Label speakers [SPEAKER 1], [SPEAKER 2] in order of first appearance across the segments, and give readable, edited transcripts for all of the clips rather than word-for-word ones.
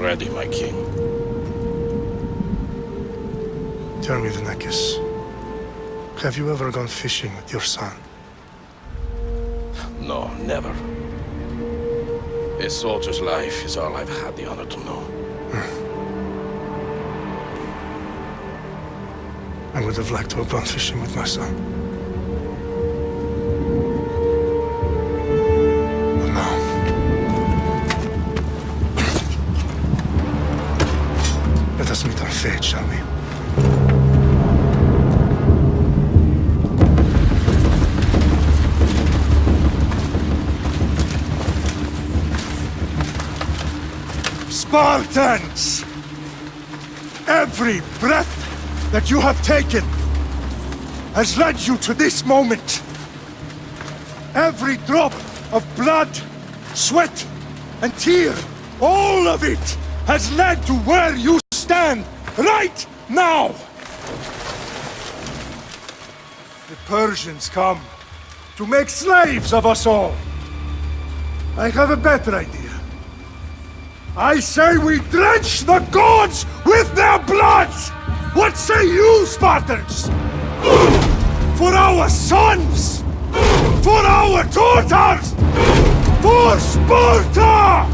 [SPEAKER 1] ready, my king.
[SPEAKER 2] Tell me, Venekis, have you ever gone fishing with your son?
[SPEAKER 1] No, never. A soldier's life is all I've had the honor to know.
[SPEAKER 2] I would have liked to have gone fishing with my son. But now... Let us meet our fate, shall we? Spartans! Every breath that you have taken has led you to this moment. Every drop of blood, sweat, and tear, all of it has led to where you stand right now. The Persians come to make slaves of us all. I have a better idea. I say we drench the gods with their bloods! What say you, Spartans? For our sons! For our daughters! For Sparta!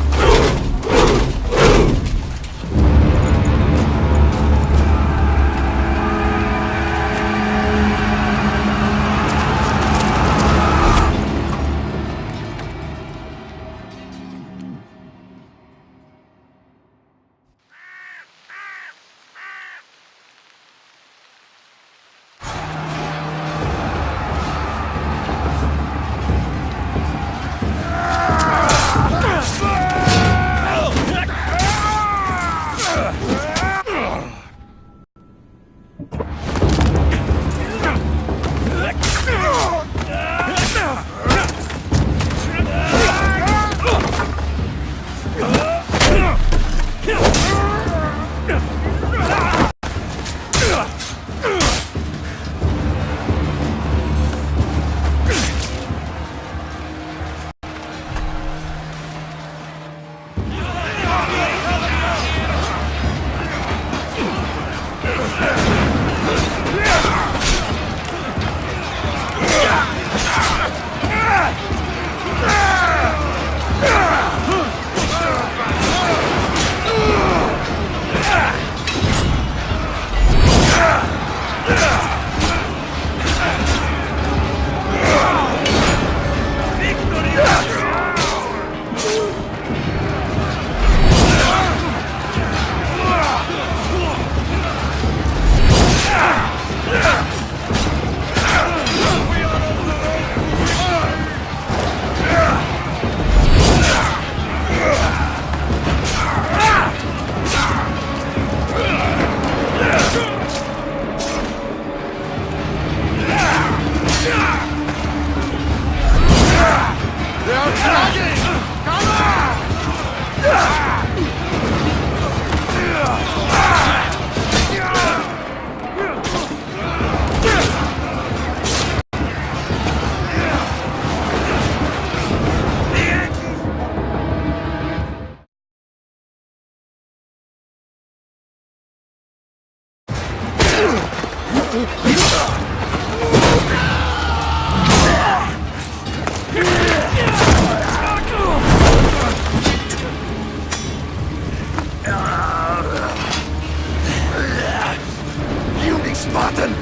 [SPEAKER 3] Spartan!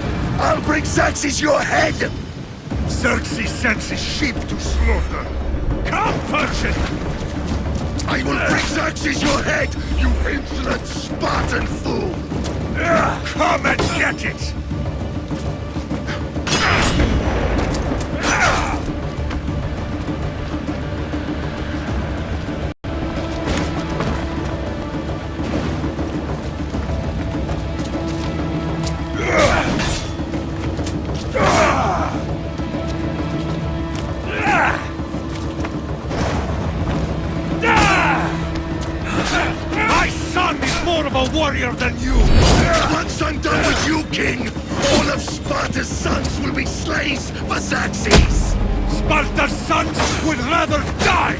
[SPEAKER 3] I'll bring Xerxes your head!
[SPEAKER 2] Xerxes sends his sheep to slaughter. Come, Persian!
[SPEAKER 3] I will bring Xerxes your head, you insolent Spartan fool!
[SPEAKER 2] Come and get it! More of a warrior than you!
[SPEAKER 3] Once I'm done with you, King, all of Sparta's sons will be slaves for Xerxes!
[SPEAKER 2] Sparta's sons would rather die!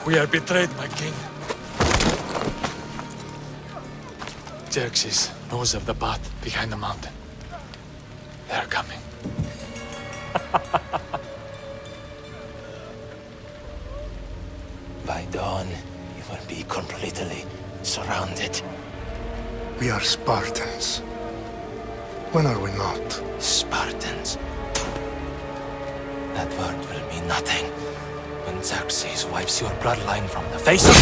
[SPEAKER 4] We are betrayed, my king. Xerxes knows of the path behind the mountain. They're coming.
[SPEAKER 5] By dawn, you will be completely surrounded.
[SPEAKER 2] We are Spartans. When are we not?
[SPEAKER 5] Spartans. That word will mean nothing when Xerxes wipes your bloodline from the face of...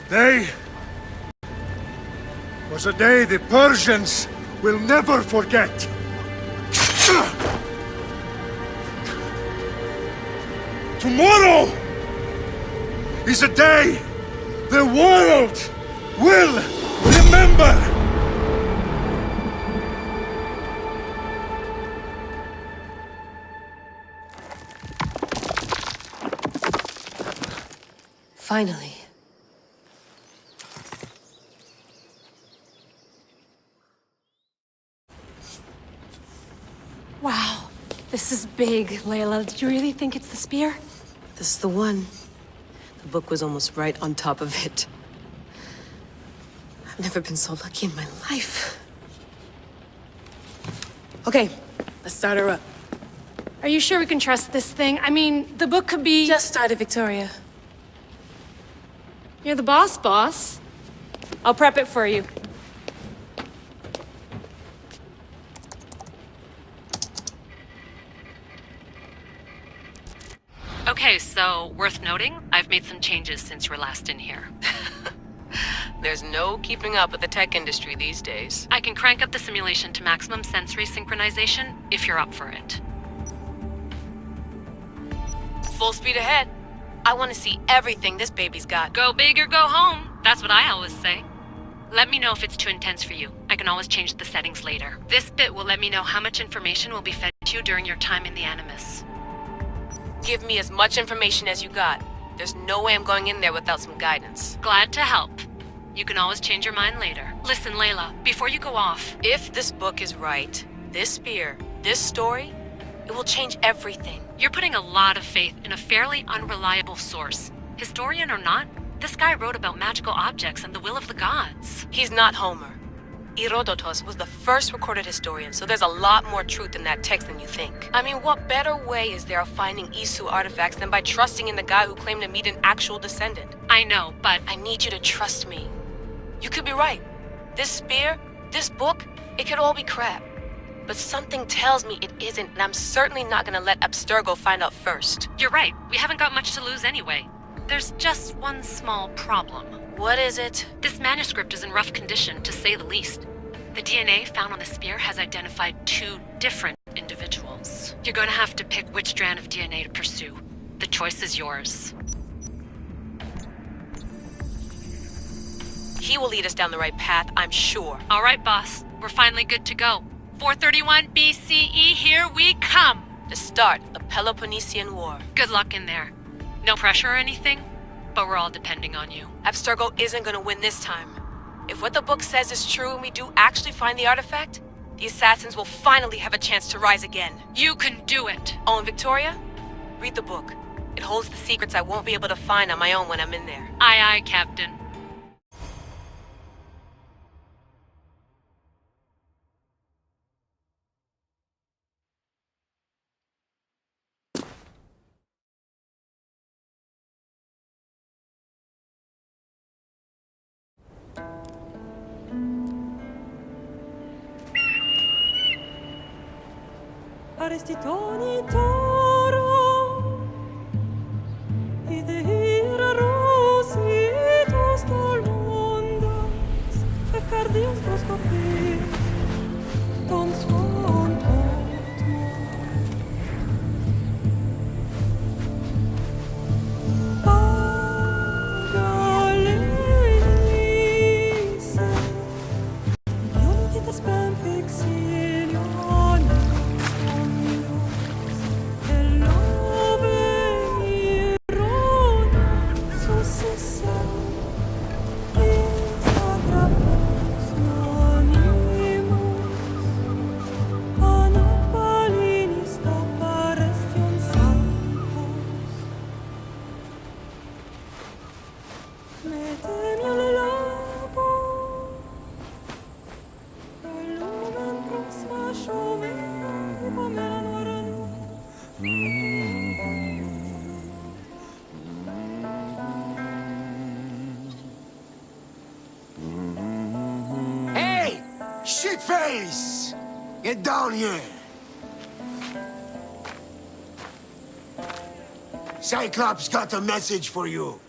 [SPEAKER 2] Today was a day the Persians will never forget. Tomorrow is a day the world will remember.
[SPEAKER 6] Finally.
[SPEAKER 7] Wow, this is big, Layla. Did you really think it's the spear?
[SPEAKER 6] This is the one. The book was almost right on top of it. I've never been so lucky in my life. Okay, let's start her up.
[SPEAKER 7] Are you sure we can trust this thing? I mean, the book could be...
[SPEAKER 6] Just started, Victoria.
[SPEAKER 7] You're the boss. I'll prep it for you.
[SPEAKER 8] Okay, so worth noting, I've made some changes since you were last in here.
[SPEAKER 6] There's no keeping up with the tech industry these days.
[SPEAKER 8] I can crank up the simulation to maximum sensory synchronization if you're up for it.
[SPEAKER 6] Full speed ahead. I want to see everything this baby's got.
[SPEAKER 8] Go big or go home. That's what I always say. Let me know if it's too intense for you. I can always change the settings later. This bit will let me know how much information will be fed to you during your time in the Animus.
[SPEAKER 6] Give me as much information as you got. There's no way I'm going in there without some guidance.
[SPEAKER 8] Glad to help. You can always change your mind later. Listen, Layla, before you go off...
[SPEAKER 6] If this book is right, this spear, this story, it will change everything.
[SPEAKER 8] You're putting a lot of faith in a fairly unreliable source. Historian or not, this guy wrote about magical objects and the will of the gods.
[SPEAKER 6] He's not Homer. Herodotus was the first recorded historian, so there's a lot more truth in that text than you think. I mean, what better way is there of finding Isu artifacts than by trusting in the guy who claimed to meet an actual descendant?
[SPEAKER 8] I know, but...
[SPEAKER 6] I need you to trust me. You could be right. This spear, this book, it could all be crap. But something tells me it isn't, and I'm certainly not gonna let Abstergo find out first.
[SPEAKER 8] You're right. We haven't got much to lose anyway. There's just one small problem.
[SPEAKER 6] What is it?
[SPEAKER 8] This manuscript is in rough condition, to say the least. The DNA found on the spear has identified 2 different individuals. You're going to have to pick which strand of DNA to pursue. The choice is yours.
[SPEAKER 6] He will lead us down the right path, I'm sure.
[SPEAKER 8] All right, boss. We're finally good to go. 431 BCE, here we come!
[SPEAKER 6] The start of the Peloponnesian War.
[SPEAKER 8] Good luck in there. No pressure or anything, but we're all depending on you.
[SPEAKER 6] Abstergo isn't gonna win this time. If what the book says is true and we do actually find the artifact, the assassins will finally have a chance to rise again.
[SPEAKER 8] You can do it!
[SPEAKER 6] Oh, and Victoria? Read the book. It holds the secrets I won't be able to find on my own when I'm in there.
[SPEAKER 8] Aye, aye, Captain.
[SPEAKER 9] Arrestitoni toro, idehira rositos tolondas, efcardios proscopir, ton son Pagalese, ionitas ben fixilionis.
[SPEAKER 3] shitface! Get down here! Cyclops got a message for you.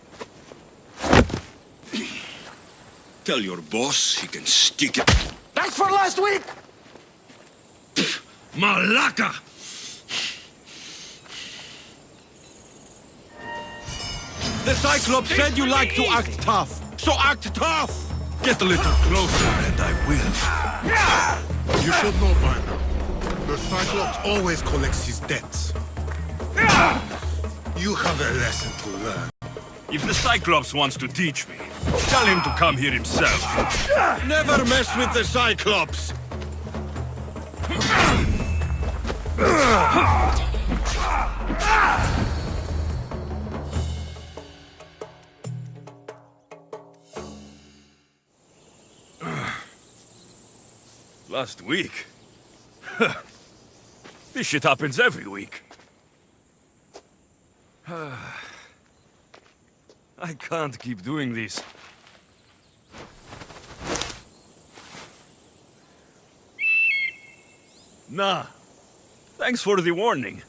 [SPEAKER 10] Tell your boss he can stick it.
[SPEAKER 3] That's for last week!
[SPEAKER 10] Malaka! The Cyclops said you like to act tough, so act tough! Get a little closer and I will.
[SPEAKER 3] You should know by now. The Cyclops always collects his debts. You have a lesson to learn.
[SPEAKER 10] If the Cyclops wants to teach me, tell him to come here himself. Never mess with the Cyclops! Last week? This shit happens every week. I can't keep doing this. Nah. Thanks for the warning.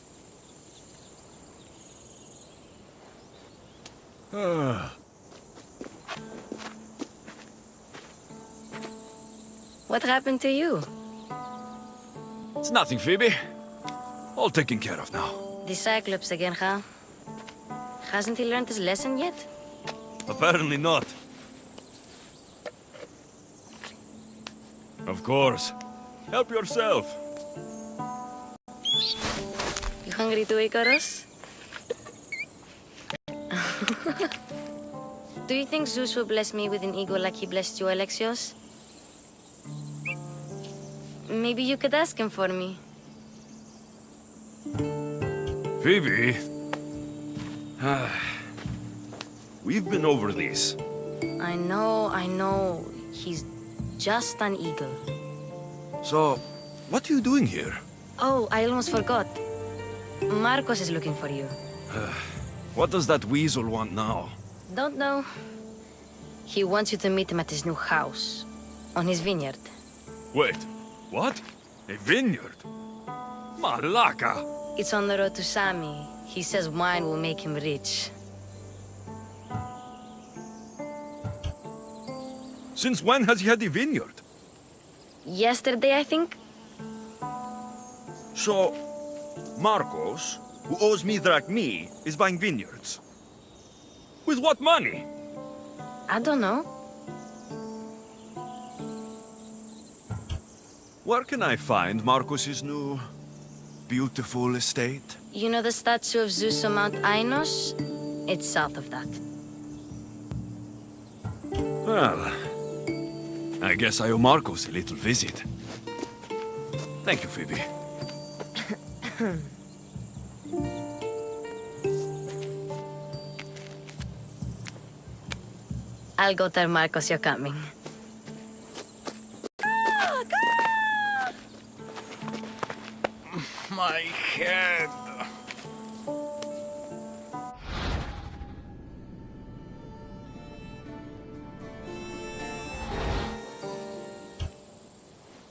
[SPEAKER 8] What happened to you?
[SPEAKER 10] It's nothing, Phoebe. All taken care of now.
[SPEAKER 8] The Cyclops again, huh? Hasn't he learned his lesson yet?
[SPEAKER 10] Apparently not. Of course. Help yourself.
[SPEAKER 8] You hungry too, Icarus? Do you think Zeus will bless me with an ego like he blessed you, Alexios? Maybe you could ask him for me.
[SPEAKER 10] Phoebe. We've been over this.
[SPEAKER 8] I know. He's just an eagle.
[SPEAKER 10] So, what are you doing here?
[SPEAKER 8] Oh, I almost forgot. Marcos is looking for you.
[SPEAKER 10] What does that weasel want now?
[SPEAKER 8] Don't know. He wants you to meet him at his new house. On his vineyard.
[SPEAKER 10] Wait, what? A vineyard? Malaka!
[SPEAKER 8] It's on the road to Sami. He says wine will make him rich.
[SPEAKER 10] Since when has he had a vineyard?
[SPEAKER 8] Yesterday, I think?
[SPEAKER 10] So, Marcos, who owes me drachmi, is buying vineyards. With what money?
[SPEAKER 8] I don't know.
[SPEAKER 10] Where can I find Marcos's new, beautiful estate?
[SPEAKER 8] You know the statue of Zeus on Mount Ainos? It's south of that.
[SPEAKER 10] Well, I guess I owe Marcos a little visit. Thank you, Phoebe.
[SPEAKER 8] I'll go tell Marcos you're coming.
[SPEAKER 4] My head.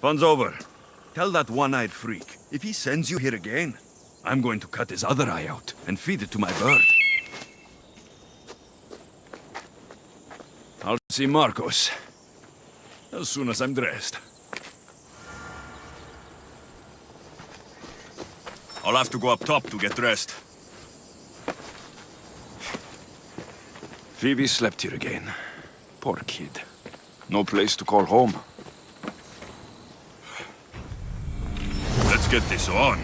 [SPEAKER 10] Fun's over. Tell that one-eyed freak, if he sends you here again, I'm going to cut his other eye out and feed it to my bird. I'll see Marcos as soon as I'm dressed. I'll have to go up top to get dressed. Phoebe slept here again. Poor kid. No place to call home. Let's get this on.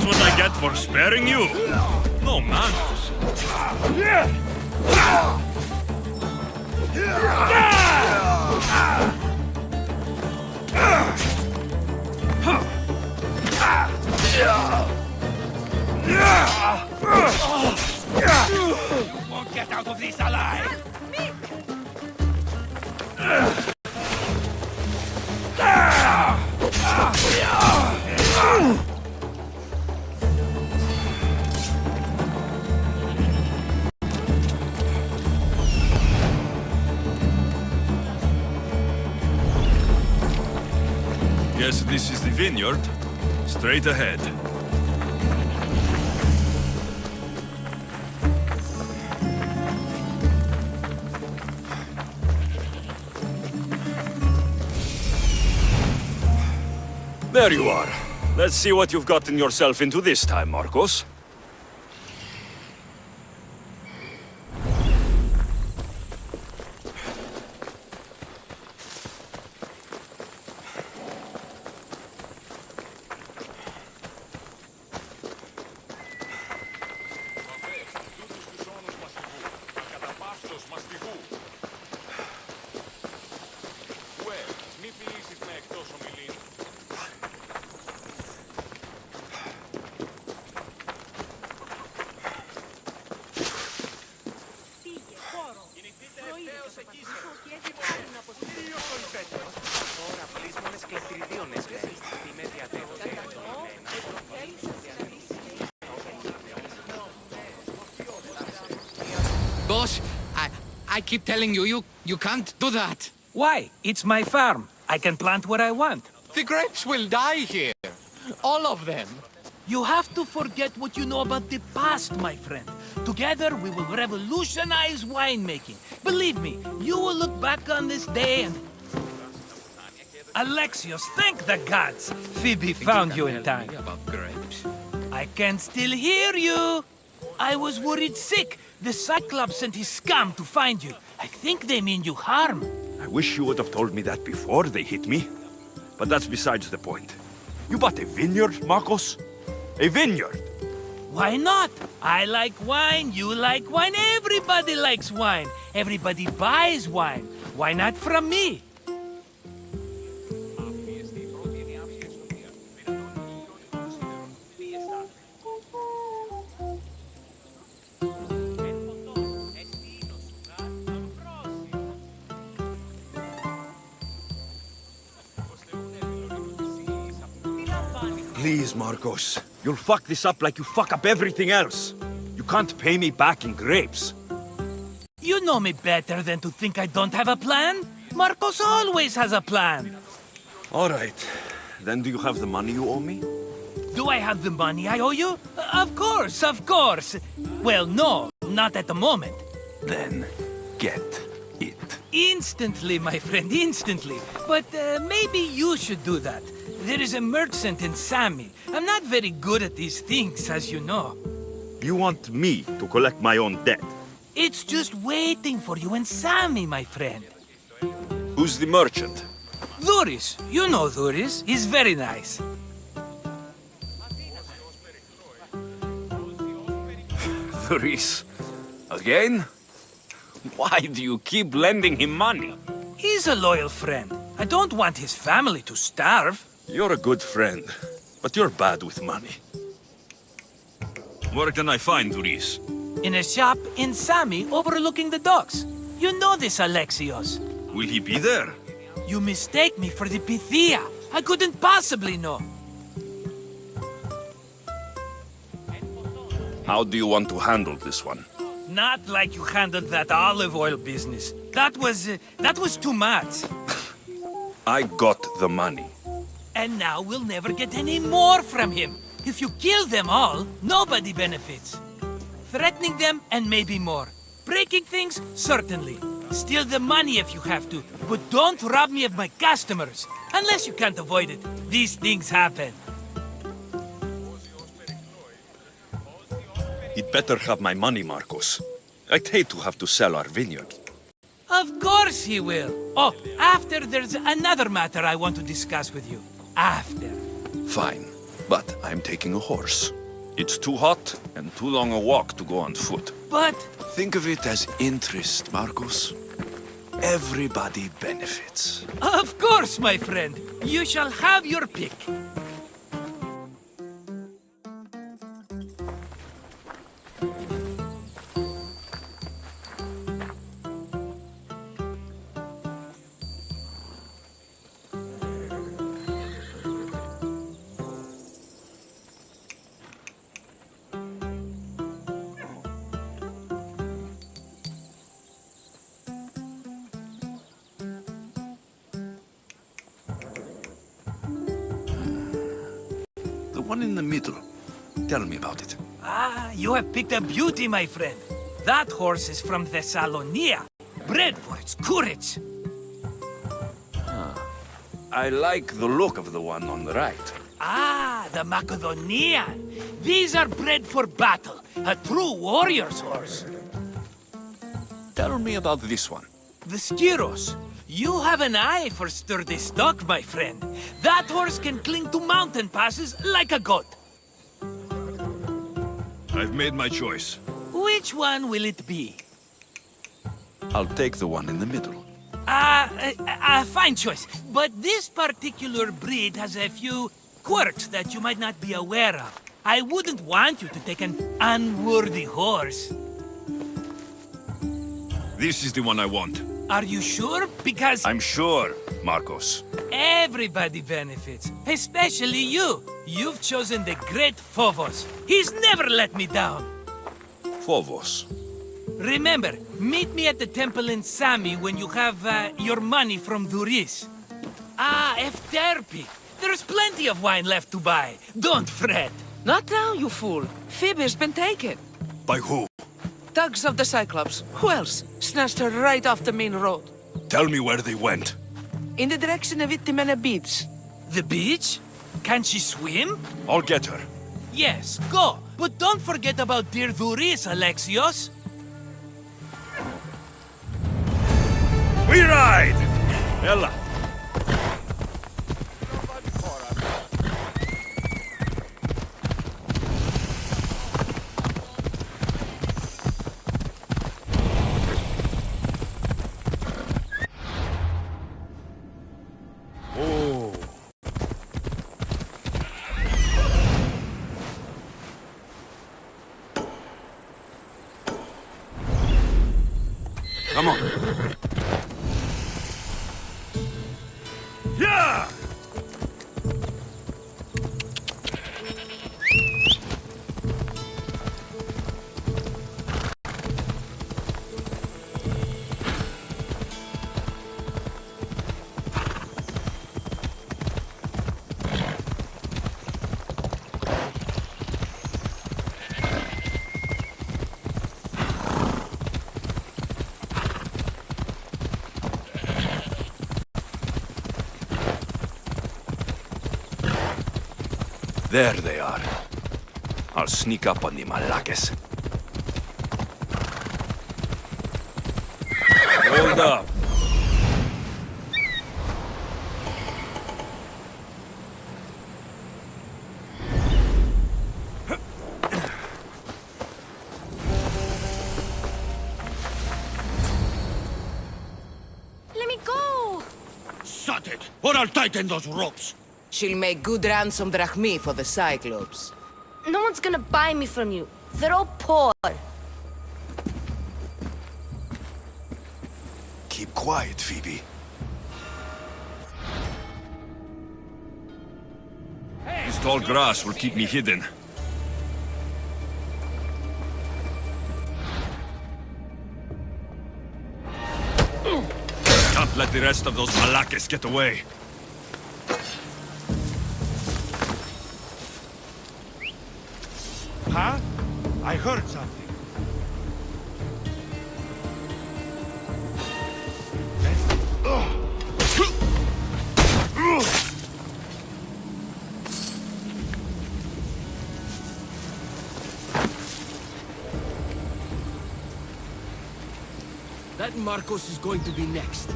[SPEAKER 10] That's what I get for sparing you. No manners.
[SPEAKER 3] You won't get out of this alive!
[SPEAKER 10] Guess this is the vineyard. Straight ahead. There you are. Let's see what you've gotten yourself into this time, Marcos.
[SPEAKER 11] Boss, I keep telling you, you can't do that.
[SPEAKER 12] Why? It's my farm. I can plant what I want.
[SPEAKER 11] The grapes will die here. All of them.
[SPEAKER 12] You have to forget what you know about the past, my friend. Together, we will revolutionize winemaking. Believe me, you will look back on this day and... Alexios, thank the gods! Phoebe found you in time.
[SPEAKER 11] About grapes.
[SPEAKER 12] I can still hear you! I was worried sick. The Cyclops sent his scum to find you. I think they mean you harm.
[SPEAKER 10] I wish you would have told me that before they hit me. But that's besides the point. You bought a vineyard, Marcos? A vineyard?
[SPEAKER 12] Why not? I like wine, you like wine, everybody likes wine. Everybody buys wine. Why not from me?
[SPEAKER 10] Please, Marcos. You'll fuck this up like you fuck up everything else. You can't pay me back in grapes.
[SPEAKER 12] You know me better than to think I don't have a plan. Marcos always has a plan.
[SPEAKER 10] All right. Then do you have the money you owe me?
[SPEAKER 12] Do I have the money I owe you? Of course, of course. Well, no, not at the moment.
[SPEAKER 10] Then get it.
[SPEAKER 12] Instantly, my friend, instantly. But maybe you should do that. There is a merchant in Sami. I'm not very good at these things, as you know.
[SPEAKER 10] You want me to collect my own debt?
[SPEAKER 12] It's just waiting for you in Sami, my friend.
[SPEAKER 10] Who's the merchant?
[SPEAKER 12] Duris. You know Duris. He's very nice.
[SPEAKER 10] Duris? Again? Why do you keep lending him money?
[SPEAKER 12] He's a loyal friend. I don't want his family to starve.
[SPEAKER 10] You're a good friend, but you're bad with money. Where can I find Duris?
[SPEAKER 12] In a shop in Sami overlooking the docks. You know this, Alexios.
[SPEAKER 10] Will he be there?
[SPEAKER 12] You mistake me for the Pythia. I couldn't possibly know.
[SPEAKER 10] How do you want to handle this one?
[SPEAKER 12] Not like you handled that olive oil business. That was too much.
[SPEAKER 10] I got the money.
[SPEAKER 12] And now we'll never get any more from him. If you kill them all, nobody benefits. Threatening them, and maybe more. Breaking things, certainly. Steal the money if you have to, but don't rob me of my customers. Unless you can't avoid it. These things happen.
[SPEAKER 10] He'd better have my money, Marcos. I'd hate to have to sell our vineyard.
[SPEAKER 12] Of course he will. Oh, after there's another matter I want to discuss with you. After.
[SPEAKER 10] Fine.
[SPEAKER 13] But I'm taking a horse. It's too hot and too long a walk to go on foot.
[SPEAKER 12] But...
[SPEAKER 13] Think of it as interest, Marcos. Everybody benefits.
[SPEAKER 12] Of course, my friend. You shall have your pick.
[SPEAKER 13] The one in the middle. Tell me about it.
[SPEAKER 12] Ah, you have picked a beauty, my friend. That horse is from Thessalonia, bred for its courage.
[SPEAKER 13] I like the look of the one on the right.
[SPEAKER 12] Ah, the Macedonian. These are bred for battle, a true warrior's horse.
[SPEAKER 13] Tell me about this one.
[SPEAKER 12] The Skiros. You have an eye for sturdy stock, my friend. That horse can cling to mountain passes like a goat.
[SPEAKER 10] I've made my choice.
[SPEAKER 12] Which one will it be?
[SPEAKER 13] I'll take the one in the middle.
[SPEAKER 12] Fine choice. But this particular breed has a few quirks that you might not be aware of. I wouldn't want you to take an unworthy horse.
[SPEAKER 10] This is the one I want.
[SPEAKER 12] Are you sure? Because...
[SPEAKER 13] I'm sure, Marcos.
[SPEAKER 12] everybody benefits. Especially you. You've chosen the great Phobos. He's never let me down.
[SPEAKER 13] Phobos.
[SPEAKER 12] Remember, meet me at the temple in Sami when you have your money from Duris. Ah, Efterpi. There's plenty of wine left to buy. Don't fret.
[SPEAKER 14] Not now, you fool. Phoebe's been taken.
[SPEAKER 10] By who?
[SPEAKER 14] Thugs of the Cyclops. Who else? Snatched her right off the main road.
[SPEAKER 10] Tell me where they went.
[SPEAKER 14] In the direction of Itimena Beach.
[SPEAKER 12] The beach? Can she swim?
[SPEAKER 10] I'll get her.
[SPEAKER 12] Yes, go. But don't forget about dear Duris, Alexios.
[SPEAKER 10] We ride! Ella.
[SPEAKER 13] Come on.
[SPEAKER 10] Yeah!
[SPEAKER 13] There they are. I'll sneak up on the Malakes.
[SPEAKER 10] Hold up.
[SPEAKER 6] Let me go!
[SPEAKER 3] Shut it, or I'll tighten those ropes.
[SPEAKER 14] She'll make good ransom drachmi for the Cyclops.
[SPEAKER 6] No one's gonna buy me from you. They're all poor.
[SPEAKER 13] Keep quiet, Phoebe.
[SPEAKER 10] This tall grass will keep me hidden. Can't let the rest of those Malakes get away.
[SPEAKER 2] Huh? I heard something.
[SPEAKER 3] That Marcos is going to be next.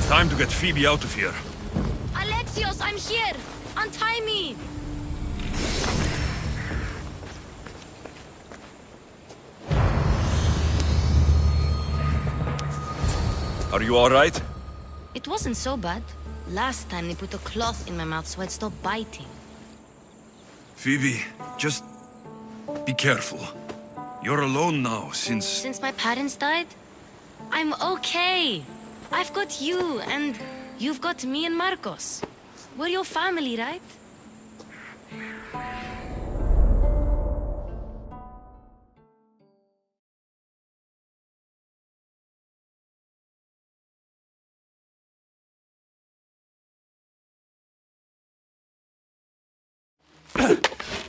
[SPEAKER 10] Time to get Phoebe out of here.
[SPEAKER 7] Alexios, I'm here! Untie me!
[SPEAKER 10] Are you alright?
[SPEAKER 7] It wasn't so bad. Last time they put a cloth in my mouth so I'd stop biting.
[SPEAKER 13] Phoebe, just be careful. You're alone now since...
[SPEAKER 7] Since my parents died? I'm okay. I've got you, and you've got me and Marcos. We're your family, right?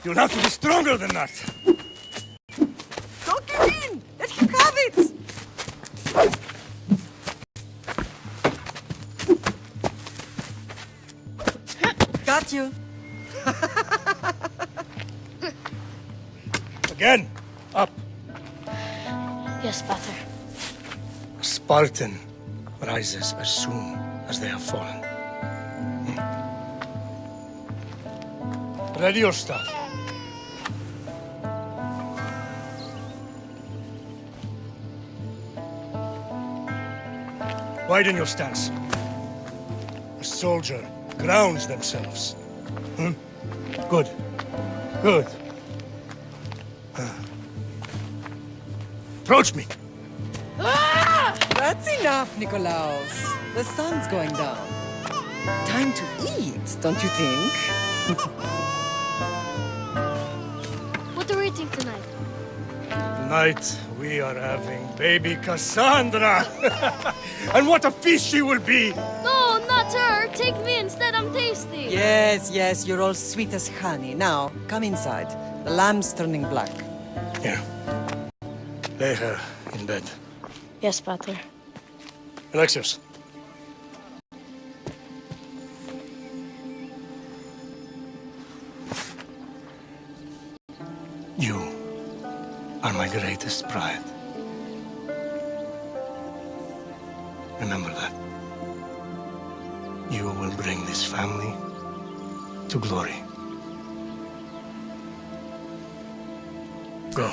[SPEAKER 2] You'll have to be stronger than that.
[SPEAKER 14] Don't give in! Let him have it! Got you.
[SPEAKER 2] Again. Up.
[SPEAKER 7] Yes, Pater.
[SPEAKER 2] A Spartan rises as soon as they have fallen. Ready your staff. Widen your stance. A soldier grounds themselves. Good. Good. Approach me.
[SPEAKER 14] That's enough, Nikolaos. The sun's going down. Time to eat, don't you think?
[SPEAKER 7] What are we eating tonight?
[SPEAKER 2] Tonight, we are having baby Cassandra. And what a feast she will be!
[SPEAKER 7] No, not her! Take me instead, I'm tasty!
[SPEAKER 14] Yes, yes, you're all sweet as honey. Now, come inside. The lamb's turning black.
[SPEAKER 2] Here. Lay her in bed.
[SPEAKER 7] Yes, Pater.
[SPEAKER 2] Alexios. You are my greatest pride. Remember that. You will bring this family to glory. Go.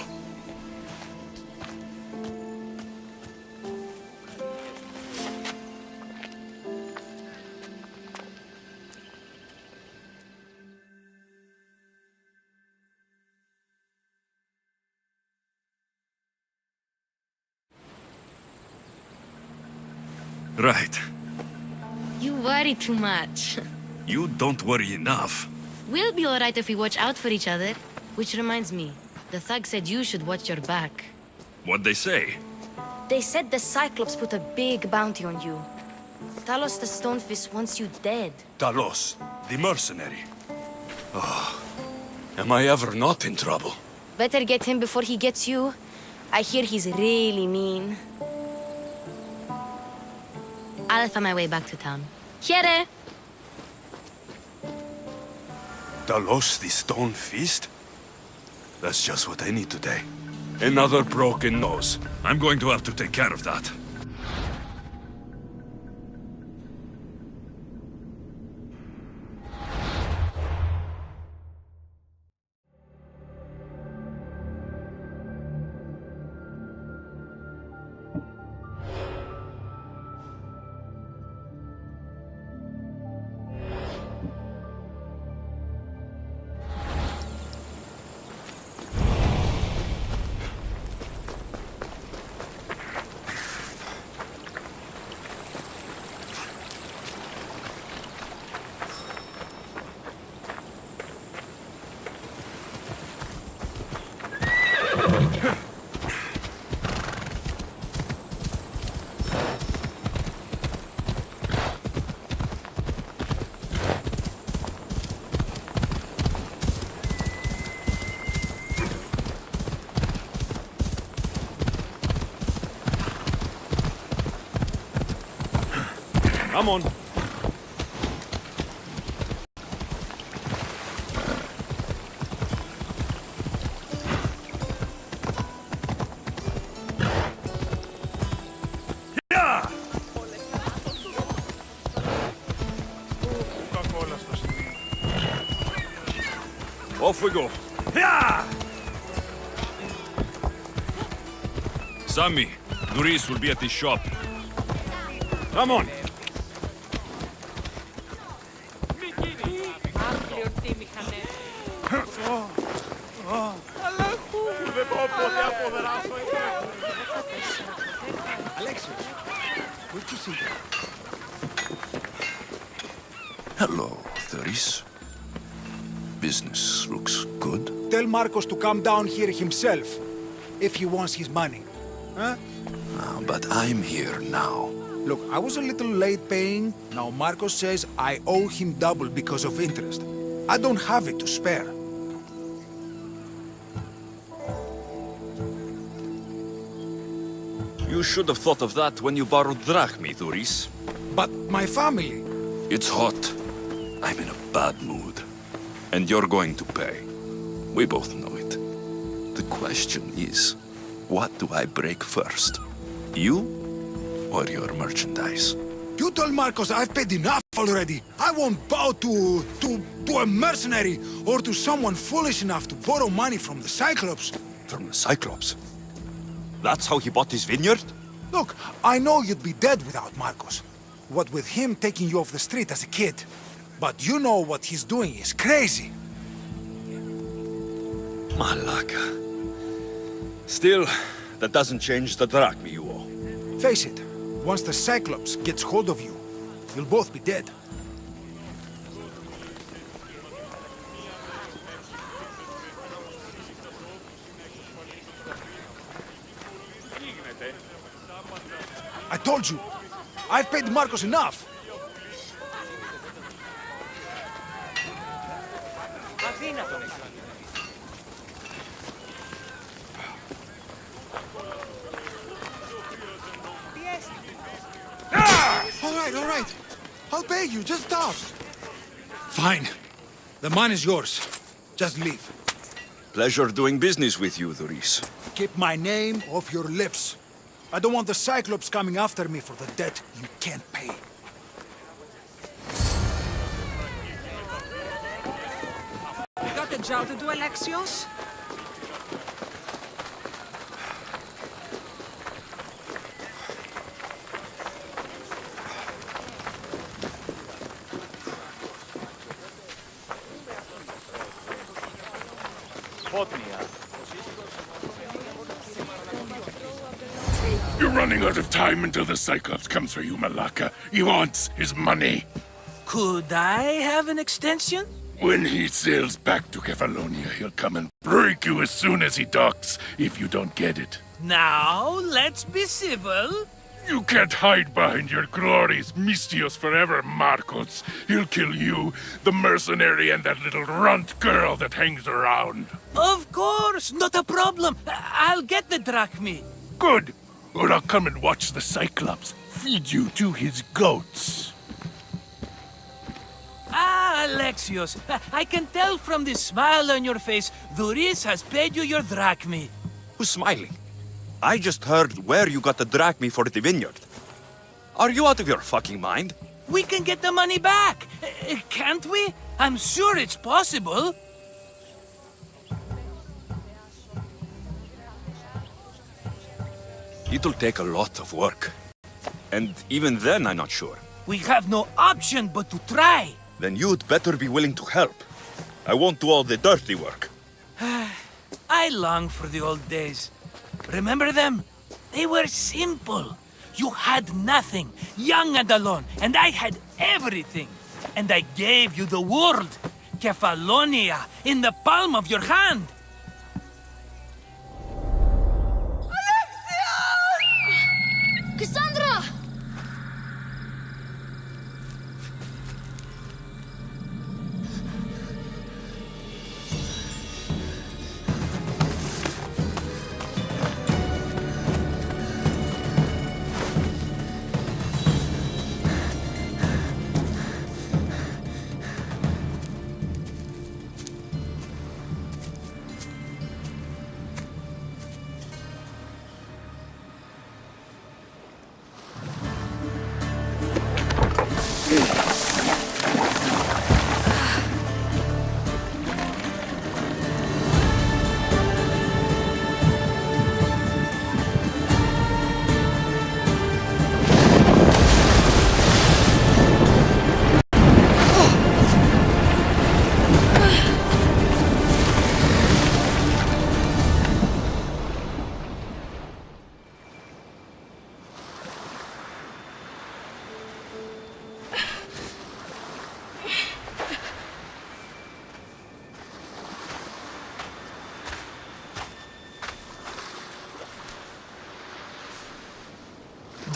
[SPEAKER 13] Right.
[SPEAKER 7] You worry too much.
[SPEAKER 13] You don't worry enough.
[SPEAKER 7] We'll be alright if we watch out for each other. Which reminds me, the thug said you should watch your back.
[SPEAKER 13] What'd they say?
[SPEAKER 7] They said the Cyclops put a big bounty on you. Talos the Stonefist wants you dead.
[SPEAKER 13] Talos, the mercenary. Oh, am I ever not in trouble?
[SPEAKER 7] Better get him before he gets you. I hear he's really mean. I'll find my way back to town. Here!
[SPEAKER 13] Talos, the stone fist? That's just what I need today. Another broken nose. I'm going to have to take care of that.
[SPEAKER 10] Come on.
[SPEAKER 13] Off we go. Sammy, Doris will be at the shop. Come on.
[SPEAKER 3] Alexios, good to see you.
[SPEAKER 15] Hello, Doris. Business looks good.
[SPEAKER 16] Tell Marcos to come down here himself, if he wants his money. Huh?
[SPEAKER 15] But I'm here now.
[SPEAKER 16] Look, I was a little late paying. Now Marcos says I owe him double because of interest. I don't have it to spare.
[SPEAKER 13] You should have thought of that when you borrowed drachmi, Doris.
[SPEAKER 16] But my family...
[SPEAKER 15] It's hot. I'm in a bad mood. And you're going to pay. We both know it. The question is, what do I break first? You or your merchandise?
[SPEAKER 16] You told Marcos I've paid enough already. I won't bow to a mercenary or to someone foolish enough to borrow money from the Cyclops.
[SPEAKER 15] From the Cyclops? That's how he bought his vineyard?
[SPEAKER 16] Look, I know you'd be dead without Marcos. What with him taking you off the street as a kid. But you know what he's doing is crazy.
[SPEAKER 13] Malaka. Still, that doesn't change the drachmi you owe.
[SPEAKER 16] Face it, once the Cyclops gets hold of you, you'll both be dead. I told you, I've paid Marcos enough. All right. I'll pay you, just stop. Fine. The money's yours. Just leave.
[SPEAKER 15] Pleasure doing business with you, Doris.
[SPEAKER 16] Keep my name off your lips. I don't want the Cyclops coming after me for the debt you can't pay.
[SPEAKER 14] You got a job to do, Alexios?
[SPEAKER 1] You're running out of time until the Cyclops comes for you, Malaka. He wants his money.
[SPEAKER 12] Could I have an extension?
[SPEAKER 1] When he sails back to Kefalonia, he'll come and break you as soon as he docks, if you don't get it.
[SPEAKER 12] Now, let's be civil.
[SPEAKER 1] You can't hide behind your glories, Mistios forever, Marcos. He'll kill you, the mercenary, and that little runt girl that hangs around.
[SPEAKER 12] Of course, not a problem. I'll get the drachmi.
[SPEAKER 1] Good. Or I'll come and watch the Cyclops feed you to his goats.
[SPEAKER 12] Ah, Alexios, I can tell from the smile on your face, Doris has paid you your drachmi.
[SPEAKER 15] Who's smiling? I just heard where you got the drachmi for the vineyard. Are you out of your fucking mind?
[SPEAKER 12] We can get the money back, can't we? I'm sure it's possible.
[SPEAKER 15] It'll take a lot of work. And even then, I'm not sure.
[SPEAKER 12] We have no option but to try.
[SPEAKER 15] Then you'd better be willing to help. I won't do all the dirty work.
[SPEAKER 12] I long for the old days. Remember them? They were simple. You had nothing, young and alone, and I had everything. And I gave you the world, Kefalonia, in the palm of your hand.
[SPEAKER 7] Cassandra!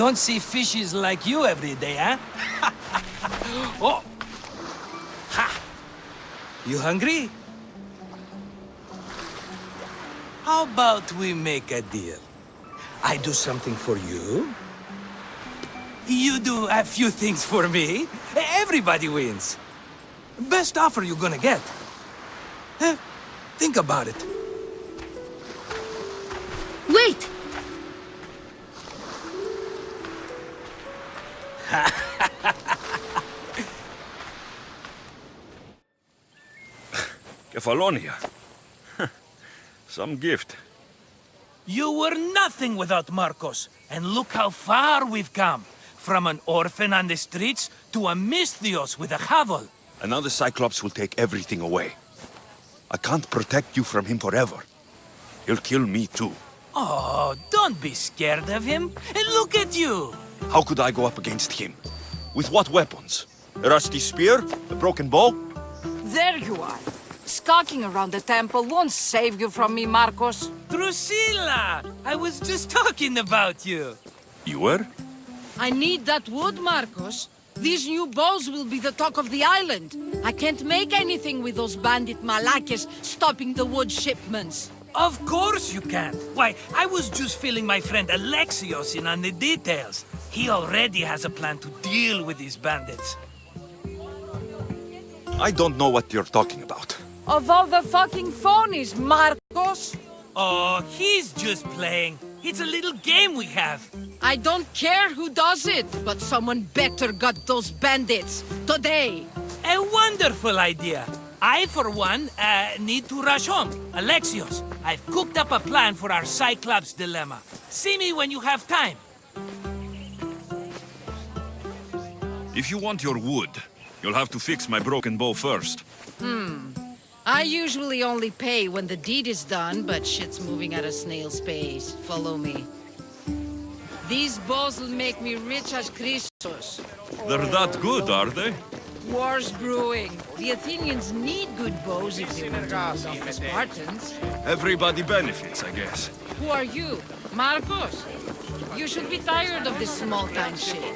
[SPEAKER 12] Don't see fishes like you every day, huh? Oh! Ha! You hungry? How about we make a deal? I do something for you. You do a few things for me. Everybody wins. Best offer you're gonna get. Think about it.
[SPEAKER 7] Wait!
[SPEAKER 13] Kefalonia. Some gift.
[SPEAKER 12] You were nothing without Marcos. And look how far we've come. From an orphan on the streets to a Misthios with a hovel.
[SPEAKER 15] And now the Cyclops will take everything away. I can't protect you from him forever. He'll kill me too.
[SPEAKER 12] Oh, don't be scared of him. And look at you.
[SPEAKER 15] How could I go up against him? With what weapons? A rusty spear? A broken bow?
[SPEAKER 17] There you are. Skulking around the temple won't save you from me, Marcos.
[SPEAKER 12] Drusilla! I was just talking about you.
[SPEAKER 15] You were?
[SPEAKER 17] I need that wood, Marcos. These new bows will be the talk of the island. I can't make anything with those bandit malakes stopping the wood shipments.
[SPEAKER 12] Of course you can. Why, I was just filling my friend Alexios in on the details. He already has a plan to deal with these bandits.
[SPEAKER 15] I don't know what you're talking about.
[SPEAKER 17] Of all the fucking phonies, Marcos!
[SPEAKER 12] Oh, he's just playing. It's a little game we have.
[SPEAKER 17] I don't care who does it, but someone better got those bandits. Today.
[SPEAKER 12] A wonderful idea. I, for one, need to rush home. Alexios, I've cooked up a plan for our Cyclops dilemma. See me when you have time.
[SPEAKER 13] If you want your wood, you'll have to fix my broken bow first.
[SPEAKER 17] I usually only pay when the deed is done, but shit's moving at a snail's pace. Follow me. These bows will make me rich as Christos.
[SPEAKER 13] They're that good, are they?
[SPEAKER 17] War's brewing. The Athenians need good bows if they want to hold off the Spartans.
[SPEAKER 13] Everybody benefits, I guess.
[SPEAKER 17] Who are you? Marcos? You should be tired of this small-time shit.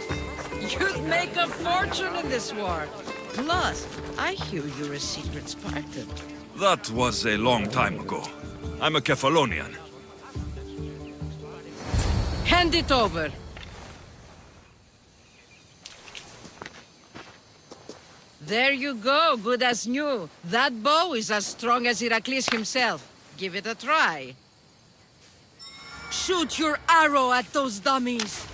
[SPEAKER 17] You'd make a fortune in this war. Plus, I hear you're a secret Spartan.
[SPEAKER 13] That was a long time ago. I'm a Kefalonian.
[SPEAKER 17] Hand it over. There you go, good as new. That bow is as strong as Heracles himself. Give it a try. Shoot your arrow at those dummies.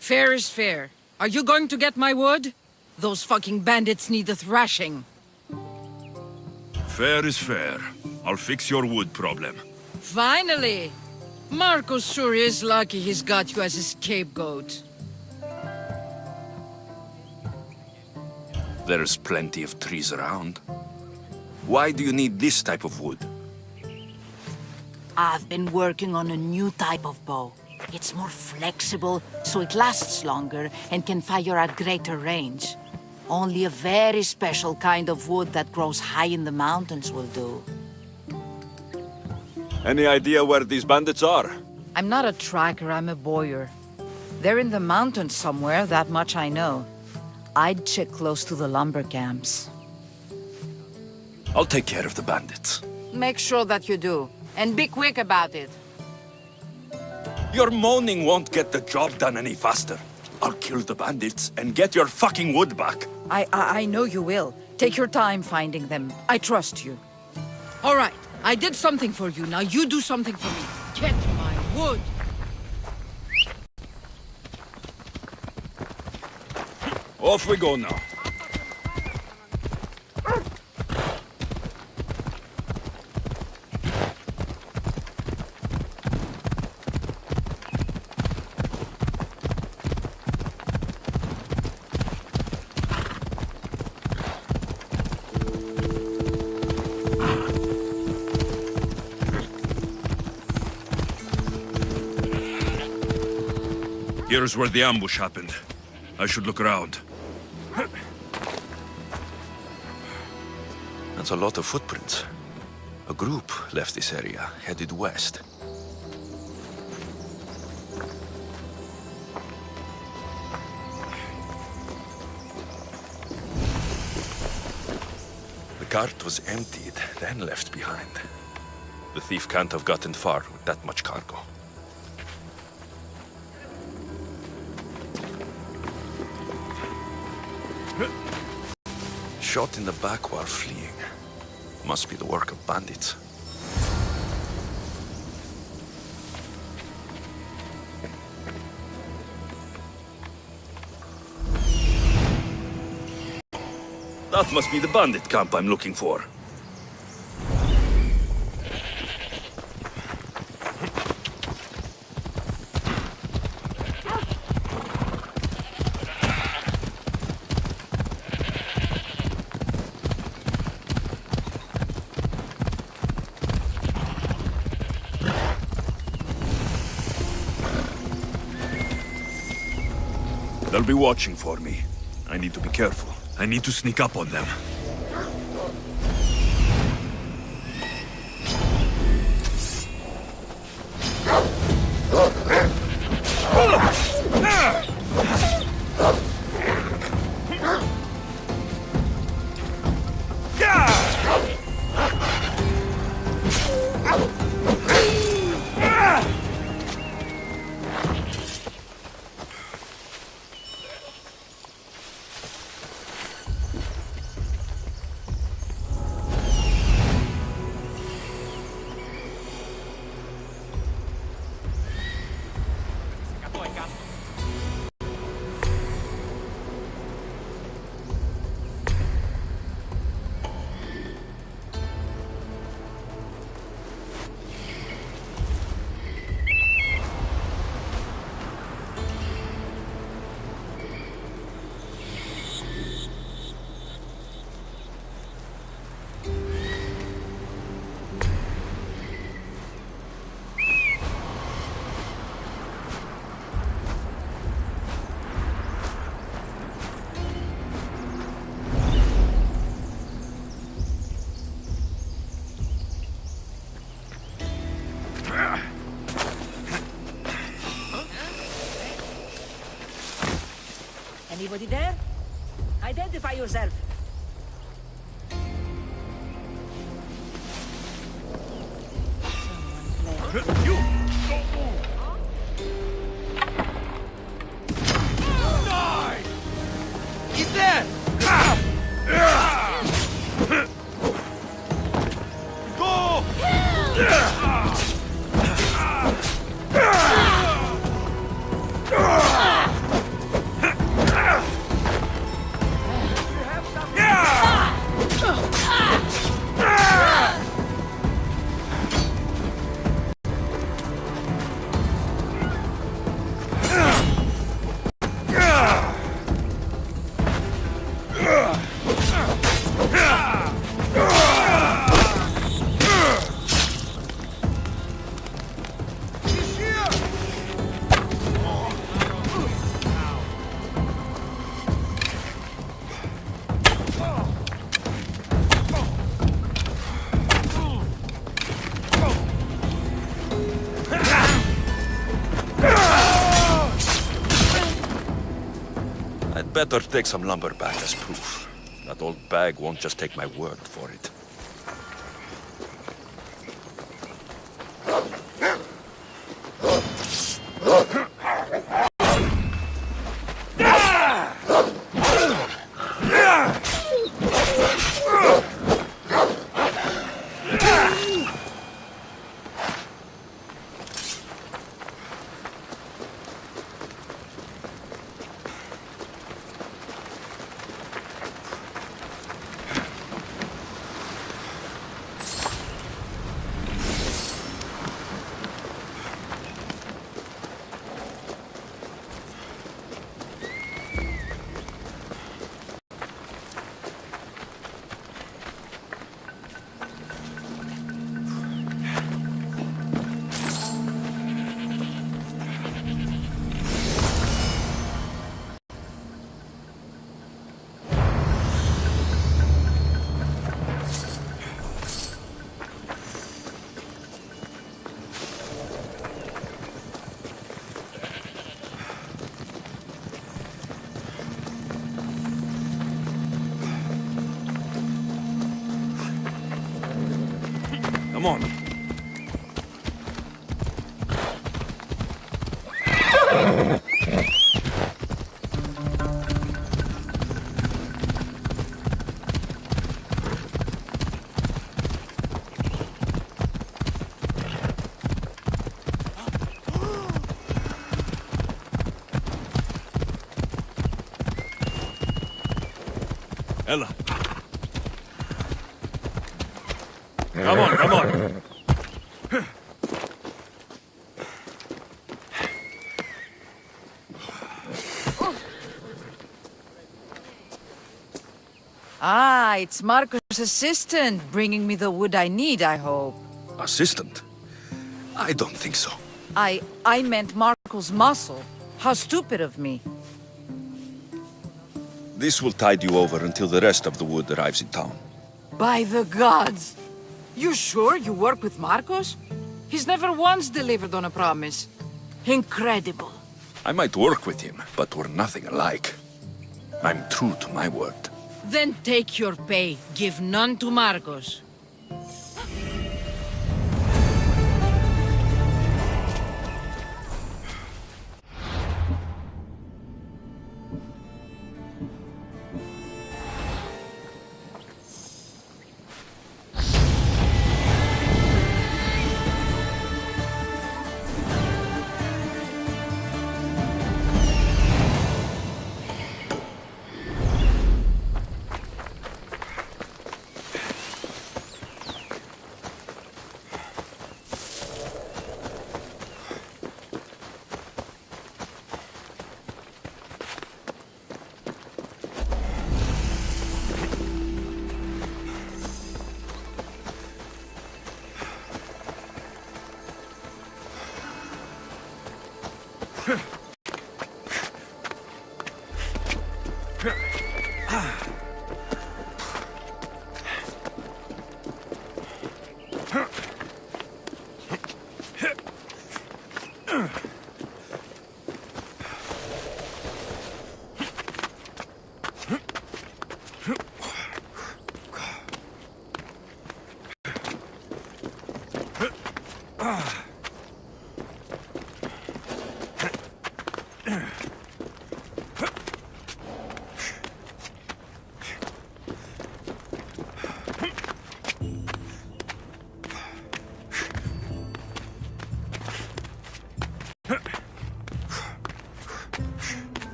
[SPEAKER 17] Fair is fair. Are you going to get my wood? Those fucking bandits need a thrashing.
[SPEAKER 13] Fair is fair. I'll fix your wood problem.
[SPEAKER 17] Finally! Marcos sure is lucky he's got you as a scapegoat.
[SPEAKER 15] There's plenty of trees around. Why do you need this type of wood?
[SPEAKER 17] I've been working on a new type of bow. It's more flexible, so it lasts longer and can fire at greater range. Only a very special kind of wood that grows high in the mountains will do.
[SPEAKER 15] Any idea where these bandits are?
[SPEAKER 17] I'm not a tracker, I'm a boyer. They're in the mountains somewhere, that much I know. I'd check close to the lumber camps.
[SPEAKER 15] I'll take care of the bandits.
[SPEAKER 17] Make sure that you do, and be quick about it.
[SPEAKER 15] Your moaning won't get the job done any faster. I'll kill the bandits and get your fucking wood back.
[SPEAKER 17] I know you will. Take your time finding them. I trust you. All right, I did something for you. Now you do something for me. Get my wood.
[SPEAKER 13] Off we go now. Here's where the ambush happened. I should look around.
[SPEAKER 15] That's a lot of footprints. A group left this area, headed west. The cart was emptied, then left behind. The thief can't have gotten far with that much cargo. Shot in the back while fleeing. Must be the work of bandits.
[SPEAKER 13] That must be the bandit camp I'm looking for. They'll be watching for me. I need to be careful. I need to sneak up on them.
[SPEAKER 18] Anybody there? Identify yourself.
[SPEAKER 1] You!
[SPEAKER 12] Die! He's there!
[SPEAKER 15] I'd better take some lumber back as proof. That old bag won't just take my word for it.
[SPEAKER 13] Come on. Ella. Come on, come on.
[SPEAKER 17] Ah, it's Marco's assistant bringing me the wood I need, I hope.
[SPEAKER 15] Assistant? I don't think so.
[SPEAKER 17] I meant Marco's muscle. How stupid of me.
[SPEAKER 15] This will tide you over until the rest of the wood arrives in town.
[SPEAKER 17] By the gods! You sure you work with Marcos? He's never once delivered on a promise. Incredible.
[SPEAKER 15] I might work with him, but we're nothing alike. I'm true to my word.
[SPEAKER 17] Then take your pay. Give none to Marcos.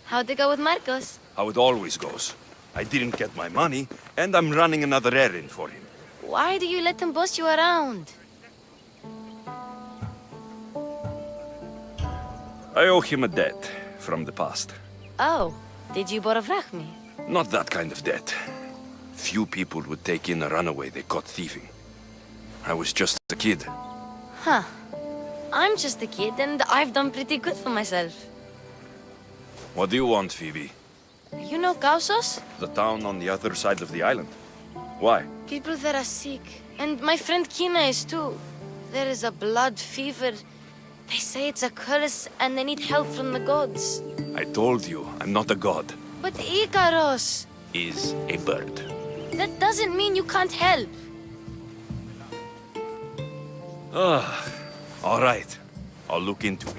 [SPEAKER 7] How'd it go with Marcos?
[SPEAKER 15] How it always goes. I didn't get my money, and I'm running another errand for him.
[SPEAKER 7] Why do you let him boss you around?
[SPEAKER 15] I owe him a debt from the past.
[SPEAKER 7] Oh, did you borrow me?
[SPEAKER 15] Not that kind of debt. Few people would take in a runaway they caught thieving. I was just a kid.
[SPEAKER 7] Huh. I'm just a kid, and I've done pretty good for myself.
[SPEAKER 15] What do you want, Phoebe?
[SPEAKER 7] You know Kausos?
[SPEAKER 15] The town on the other side of the island. Why?
[SPEAKER 7] People there are sick, and my friend Kina is too. There is a blood fever. They say it's a curse, and they need help from the gods.
[SPEAKER 15] I told you, I'm not a god.
[SPEAKER 7] But Ikaros!
[SPEAKER 15] Is a bird.
[SPEAKER 7] That doesn't mean you can't help.
[SPEAKER 15] All right. I'll look into it.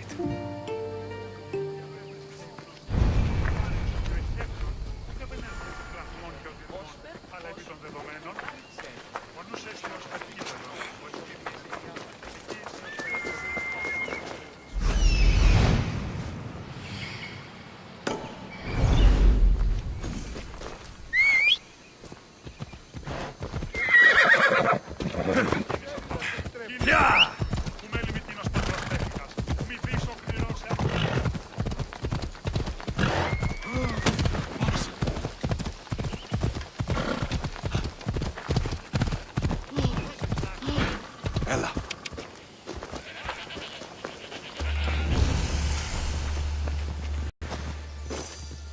[SPEAKER 16] Ella.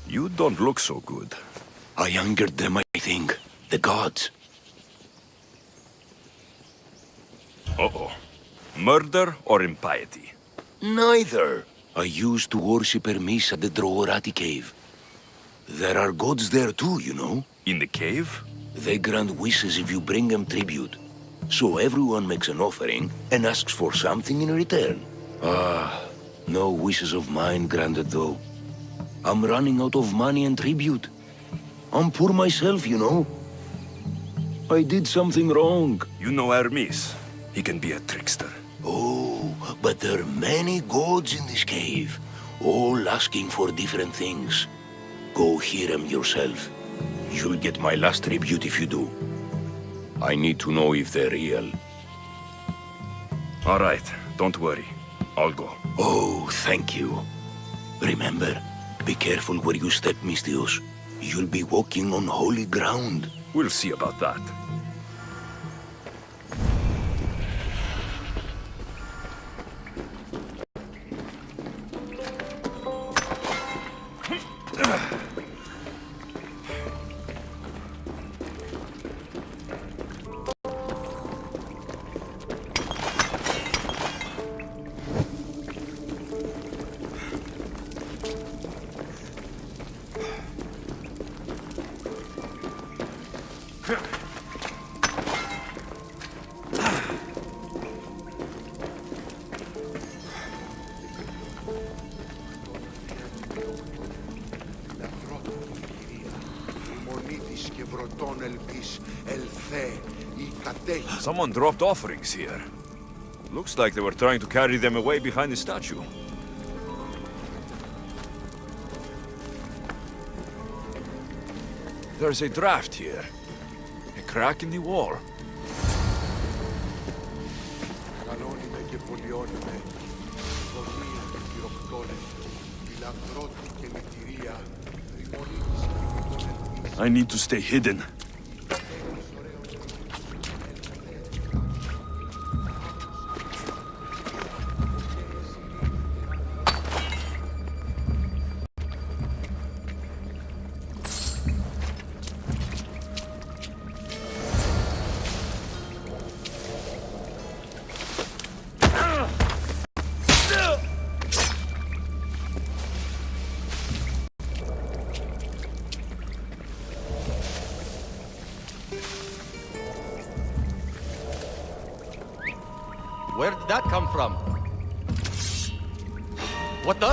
[SPEAKER 15] You don't look so good.
[SPEAKER 3] I angered them, I think. The gods.
[SPEAKER 15] Uh-oh. Murder or impiety?
[SPEAKER 3] Neither. I used to worship Hermes at the Droorati cave. There are gods there too, you know.
[SPEAKER 15] In the cave?
[SPEAKER 3] They grant wishes if you bring them tribute. So everyone makes an offering and asks for something in return. No wishes of mine granted though. I'm running out of money and tribute. I'm poor myself, you know. I did something wrong.
[SPEAKER 15] You know Hermes. He can be a trickster.
[SPEAKER 3] Oh, but there are many gods in this cave, all asking for different things. Go hear them yourself. You'll get my last tribute if you do. I need to know if they're real.
[SPEAKER 15] All right, don't worry. I'll go.
[SPEAKER 3] Oh, thank you. Remember, be careful where you step, Mistios. You'll be walking on holy ground.
[SPEAKER 15] We'll see about that. Someone dropped offerings here. Looks like they were trying to carry them away behind the statue. There's a draft here. A crack in the wall. I need to stay hidden.
[SPEAKER 5] Where did that come from? What the?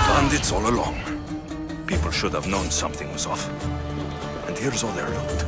[SPEAKER 15] Bandits all along. People should have known something was off. And here's all their loot.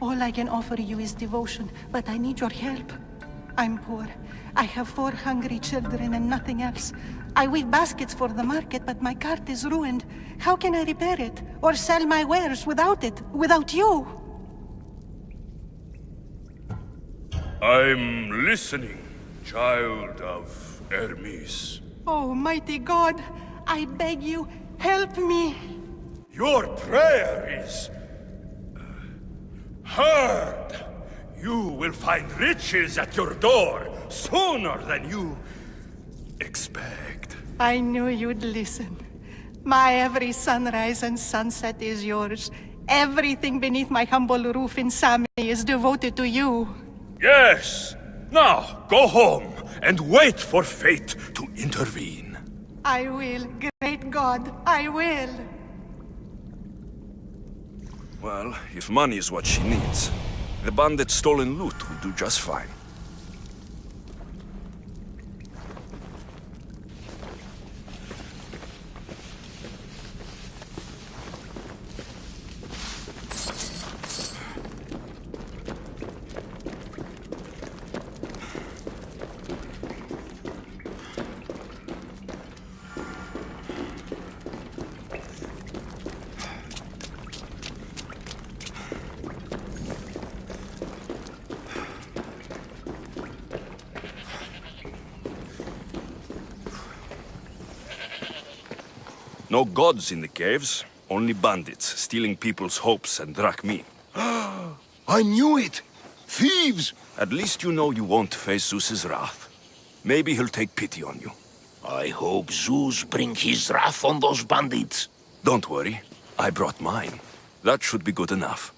[SPEAKER 19] All I can offer you is devotion, but I need your help. I'm poor. I have 4 hungry children and nothing else. I weave baskets for the market, but my cart is ruined. How can I repair it? Or sell my wares without it? Without you?
[SPEAKER 13] I'm listening, child of Hermes.
[SPEAKER 19] Oh, mighty God, I beg you, help me.
[SPEAKER 13] Your prayer is heard. You will find riches at your door sooner than you expect.
[SPEAKER 19] I knew you'd listen. My every sunrise and sunset is yours. Everything beneath my humble roof in Sami is devoted to you.
[SPEAKER 13] Yes. Now, go home and wait for fate to intervene.
[SPEAKER 19] I will, great God, I will.
[SPEAKER 15] Well, if money is what she needs, the bandit's stolen loot will do just fine. No gods in the caves, only bandits stealing people's hopes and drachmi.
[SPEAKER 3] I knew it! Thieves!
[SPEAKER 15] At least you know you won't face Zeus's wrath. Maybe he'll take pity on you.
[SPEAKER 3] I hope Zeus bring his wrath on those bandits.
[SPEAKER 15] Don't worry, I brought mine. That should be good enough.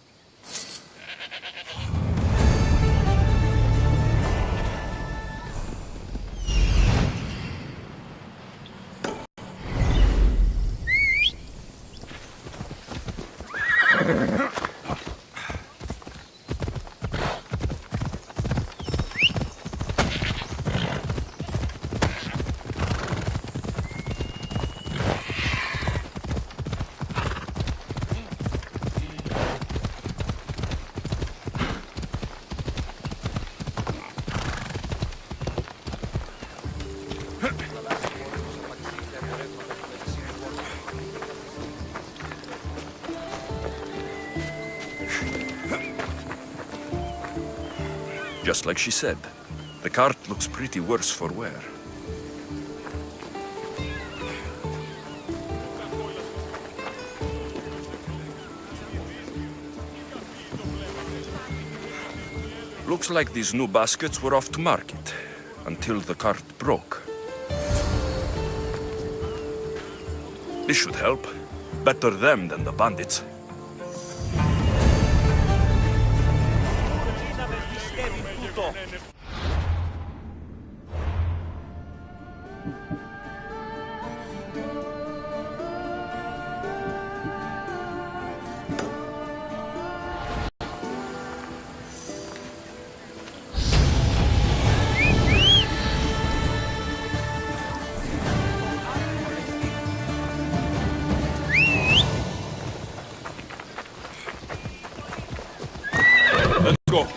[SPEAKER 15] Just like she said, the cart looks pretty worse for wear. Looks like these new baskets were off to market, until the cart broke. This should help. Better them than the bandits.
[SPEAKER 13] Let's go.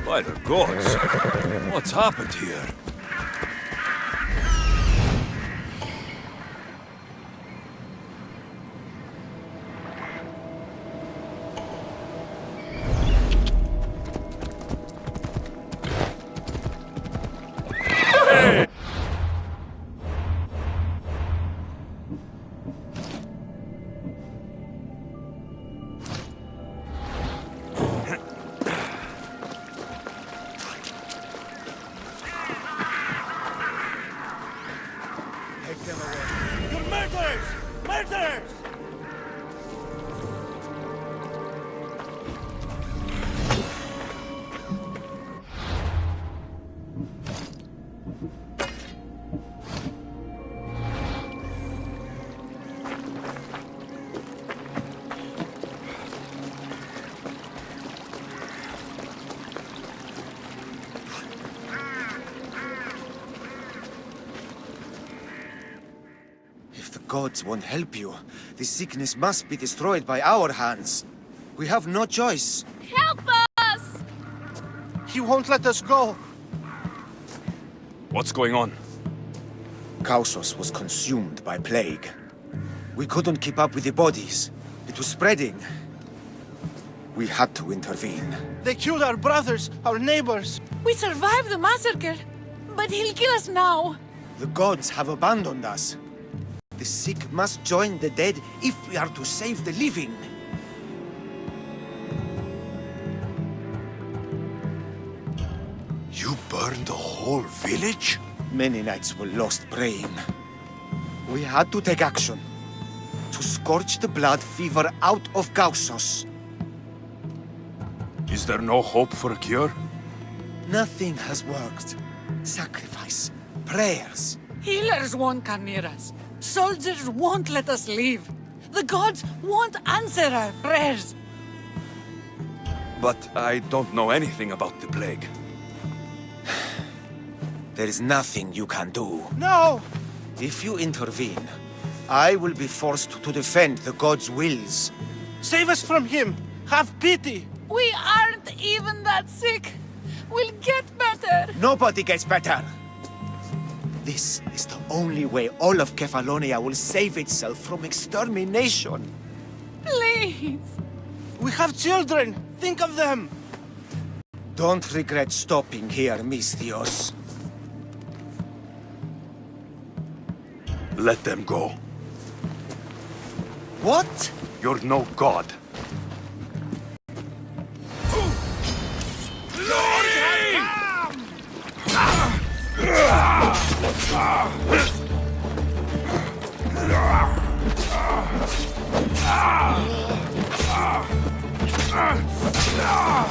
[SPEAKER 10] By the gods! What's happened here?
[SPEAKER 2] You're murderers! Murderers!
[SPEAKER 20] Gods won't help you. This sickness must be destroyed by our hands. We have no choice.
[SPEAKER 9] Help us!
[SPEAKER 2] He won't let us go.
[SPEAKER 13] What's going on?
[SPEAKER 20] Kausos was consumed by plague. We couldn't keep up with the bodies. It was spreading. We had to intervene.
[SPEAKER 2] They killed our brothers, our neighbors.
[SPEAKER 14] We survived the massacre, but he'll kill us now.
[SPEAKER 20] The gods have abandoned us. The sick must join the dead if we are to save the living.
[SPEAKER 16] You burned the whole village?
[SPEAKER 20] Many nights were lost praying. We had to take action. To scorch the blood fever out of Kausos.
[SPEAKER 13] Is there no hope for a cure?
[SPEAKER 20] Nothing has worked. Sacrifice, prayers.
[SPEAKER 14] Healers won't come near us. Soldiers won't let us leave. The gods won't answer our prayers.
[SPEAKER 13] But I don't know anything about the plague.
[SPEAKER 20] There is nothing you can do.
[SPEAKER 2] No!
[SPEAKER 20] If you intervene, I will be forced to defend the gods' wills.
[SPEAKER 2] Save us from him! Have pity!
[SPEAKER 14] We aren't even that sick. We'll get better.
[SPEAKER 20] Nobody gets better. This is the only way all of Kefalonia will save itself from extermination.
[SPEAKER 14] Please.
[SPEAKER 2] We have children. Think of them.
[SPEAKER 20] Don't regret stopping here, Mistios.
[SPEAKER 13] Let them go.
[SPEAKER 20] What?
[SPEAKER 13] You're no god.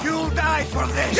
[SPEAKER 16] You'll die for this!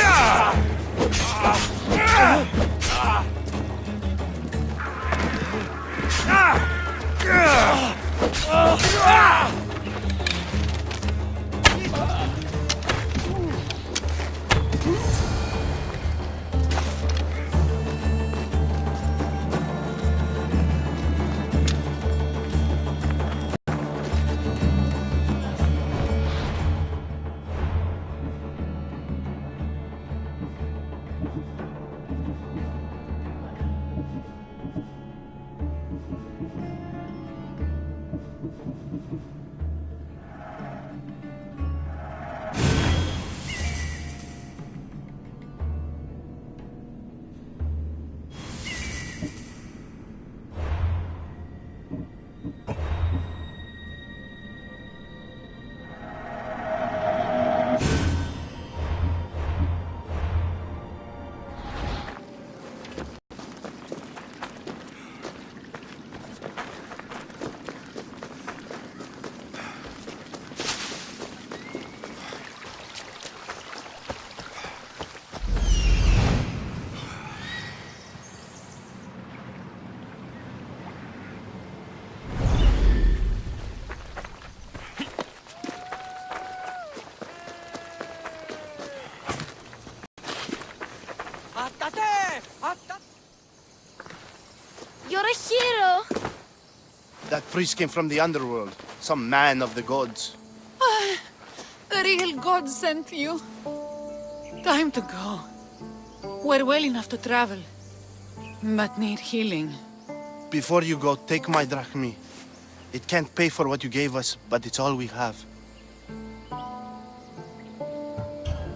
[SPEAKER 7] You're a hero!
[SPEAKER 21] That priest came from the underworld. Some man of the gods.
[SPEAKER 14] The real God sent you. Time to go. We're well enough to travel, but need healing.
[SPEAKER 21] Before you go, take my drachmi. It can't pay for what you gave us, but it's all we have.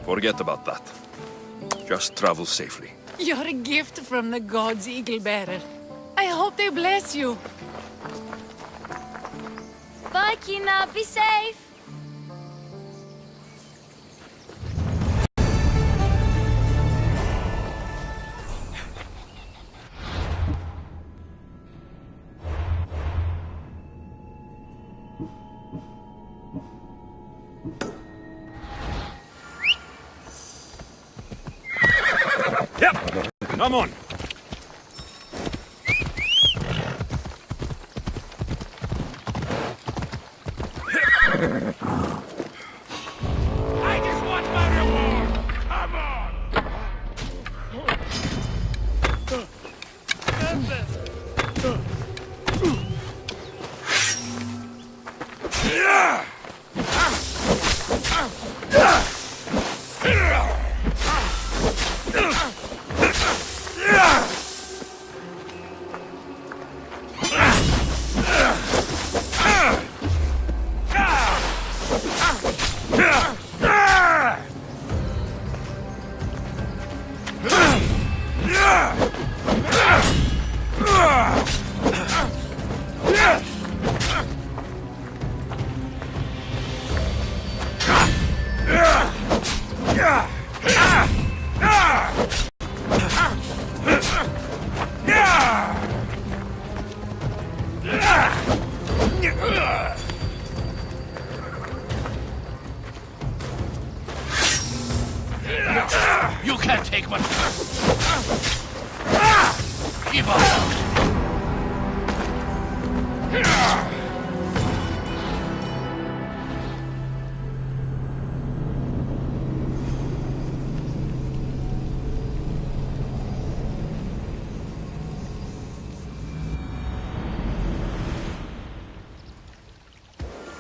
[SPEAKER 15] Forget about that. Just travel safely.
[SPEAKER 14] You're a gift from the gods, Eagle Bearer. I hope they bless you.
[SPEAKER 7] Bye, Kina. Be safe.
[SPEAKER 13] Yep, come on.
[SPEAKER 1] I just want my reward! Come on!
[SPEAKER 12] You can't take much. Give up.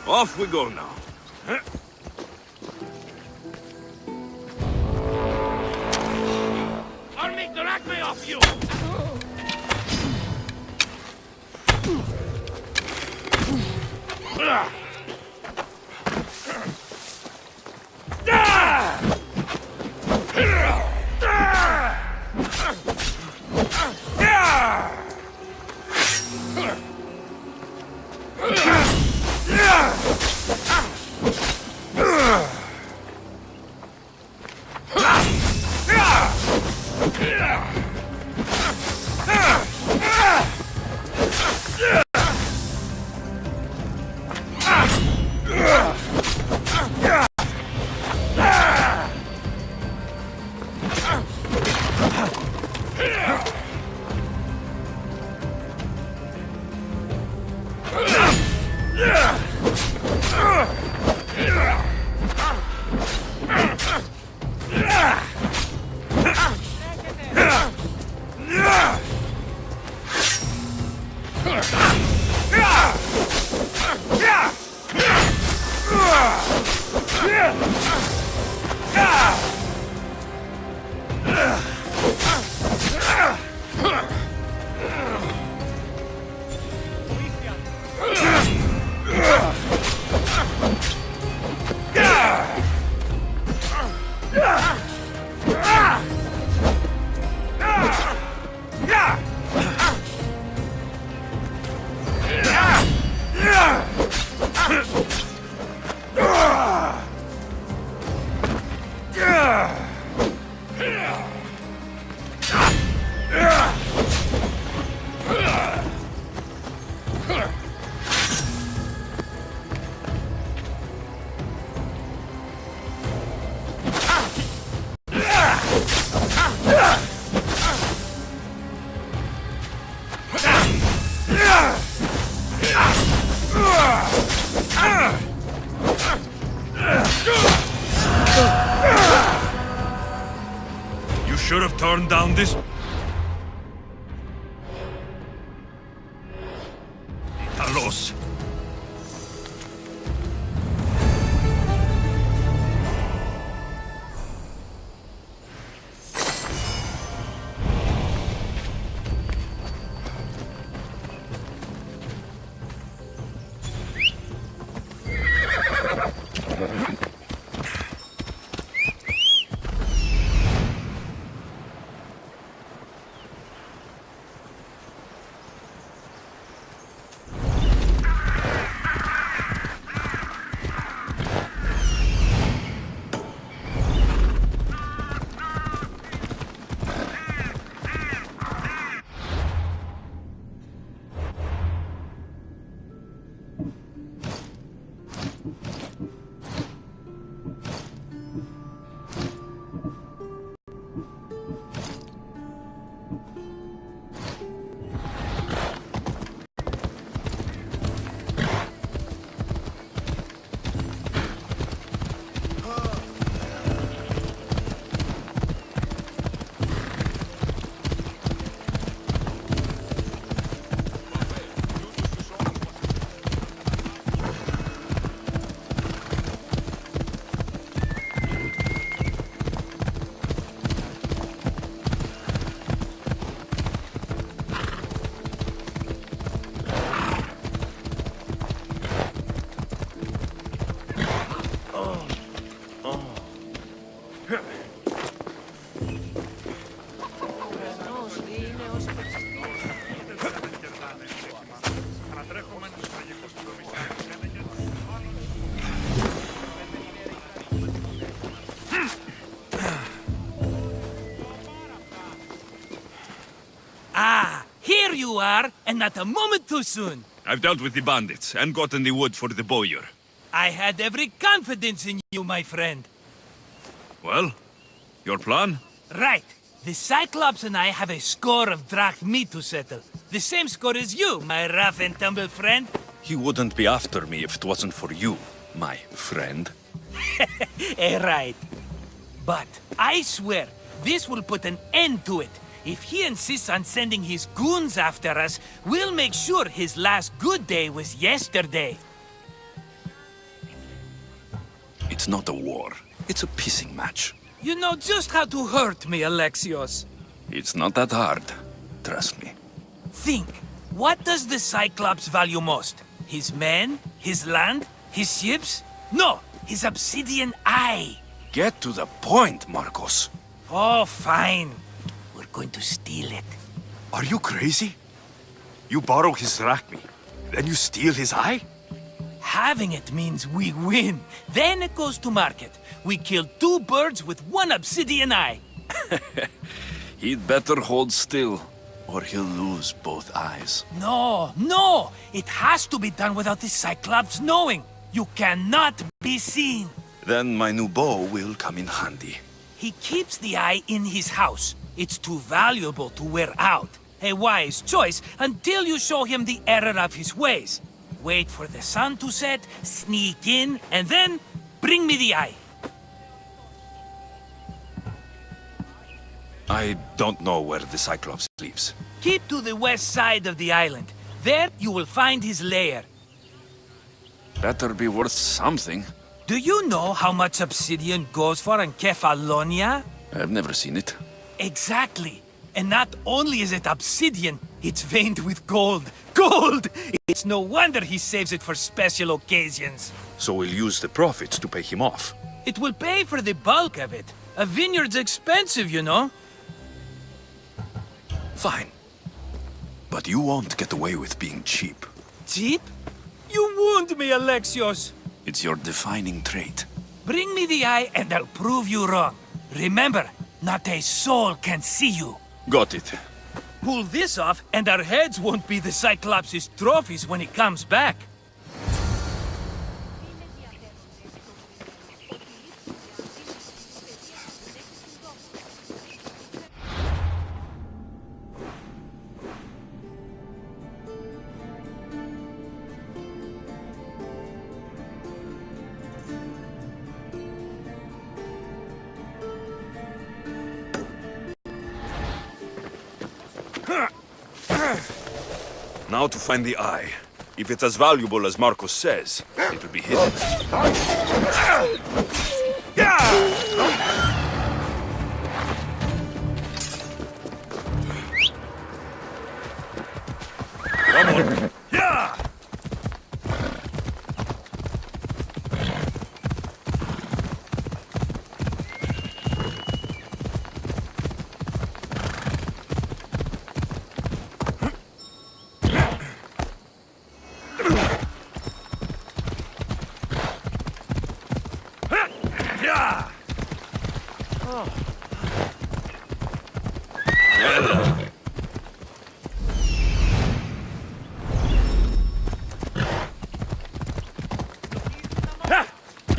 [SPEAKER 13] Off we go now.
[SPEAKER 1] I'll make the acme off you!
[SPEAKER 13] You should have turned down this... Talos.
[SPEAKER 12] Here you are, and not a moment too soon.
[SPEAKER 13] I've dealt with the bandits and gotten the wood for the bowyer.
[SPEAKER 12] I had every confidence in you, my friend.
[SPEAKER 13] Well, your plan?
[SPEAKER 12] Right. The Cyclops and I have a score of drachmi to settle. The same score as you, my rough and tumble friend.
[SPEAKER 15] He wouldn't be after me if it wasn't for you, my friend.
[SPEAKER 12] Right. But I swear, this will put an end to it. If he insists on sending his goons after us, we'll make sure his last good day was yesterday.
[SPEAKER 15] It's not a war. It's a pissing match.
[SPEAKER 12] You know just how to hurt me, Alexios.
[SPEAKER 15] It's not that hard. Trust me.
[SPEAKER 12] Think. What does the Cyclops value most? His men? His land? His ships? No! His obsidian eye!
[SPEAKER 15] Get to the point, Marcos.
[SPEAKER 12] Oh, fine. We're going to steal it.
[SPEAKER 15] Are you crazy? You borrow his drachmi, then you steal his eye?
[SPEAKER 12] Having it means we win. Then it goes to market. We kill 2 birds with 1 obsidian eye.
[SPEAKER 15] He'd better hold still, or he'll lose both eyes.
[SPEAKER 12] No! It has to be done without the Cyclops knowing. You cannot be seen.
[SPEAKER 15] Then my new bow will come in handy.
[SPEAKER 12] He keeps the eye in his house. It's too valuable to wear out. A wise choice until you show him the error of his ways. Wait for the sun to set, sneak in, and then bring me the eye.
[SPEAKER 15] I don't know where the Cyclops lives.
[SPEAKER 12] Keep to the west side of the island. There you will find his lair.
[SPEAKER 15] Better be worth something.
[SPEAKER 12] Do you know how much obsidian goes for in Kefalonia?
[SPEAKER 15] I've never seen it.
[SPEAKER 12] Exactly. And not only is it obsidian, it's veined with gold. Gold! It's no wonder he saves it for special occasions.
[SPEAKER 15] So we'll use the profits to pay him off.
[SPEAKER 12] It will pay for the bulk of it. A vineyard's expensive, you know.
[SPEAKER 15] Fine. But you won't get away with being cheap.
[SPEAKER 12] Cheap? You wound me, Alexios.
[SPEAKER 15] It's your defining trait.
[SPEAKER 12] Bring me the eye and I'll prove you wrong. Remember, not a soul can see you.
[SPEAKER 15] Got it.
[SPEAKER 12] Pull this off and our heads won't be the Cyclops' trophies when he comes back.
[SPEAKER 15] Now to find the eye. If it's as valuable as Marcos says, it'll be hidden. Come on. Yeah!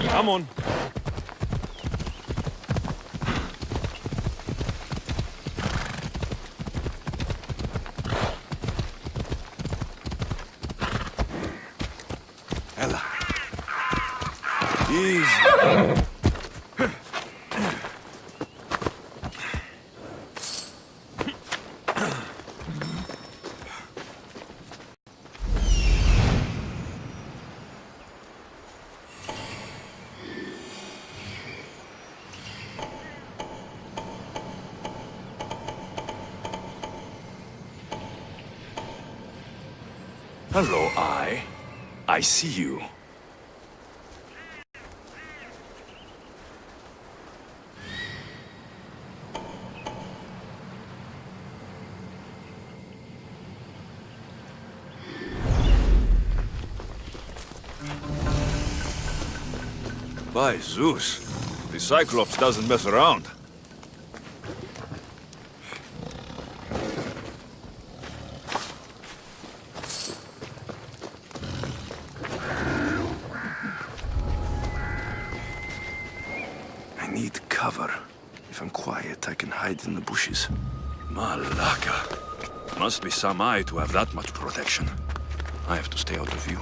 [SPEAKER 15] Come on. Ella. Easy. Hello, Eye. I see you. By Zeus, the Cyclops doesn't mess around. I need cover. If I'm quiet, I can hide in the bushes. Malaka. Must be some eye to have that much protection. I have to stay out of view.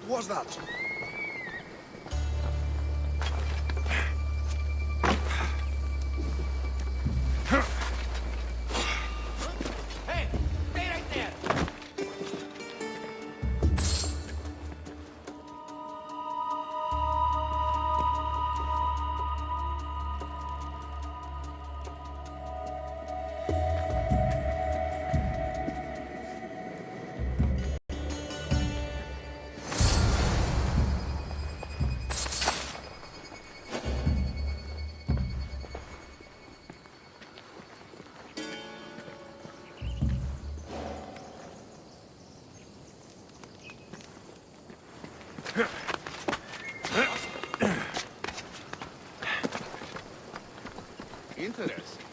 [SPEAKER 2] What was that?
[SPEAKER 12] Hey, stay right there.
[SPEAKER 2] Interesting.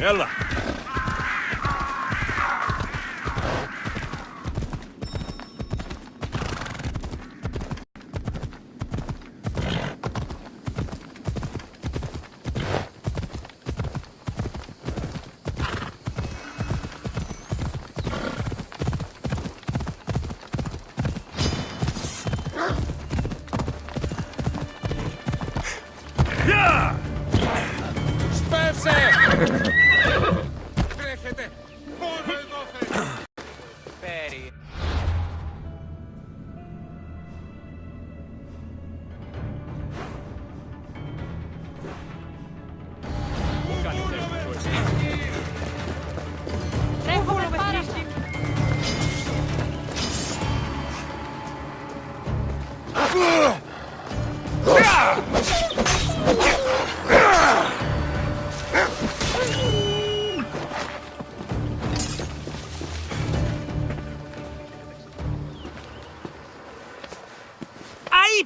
[SPEAKER 10] يلا.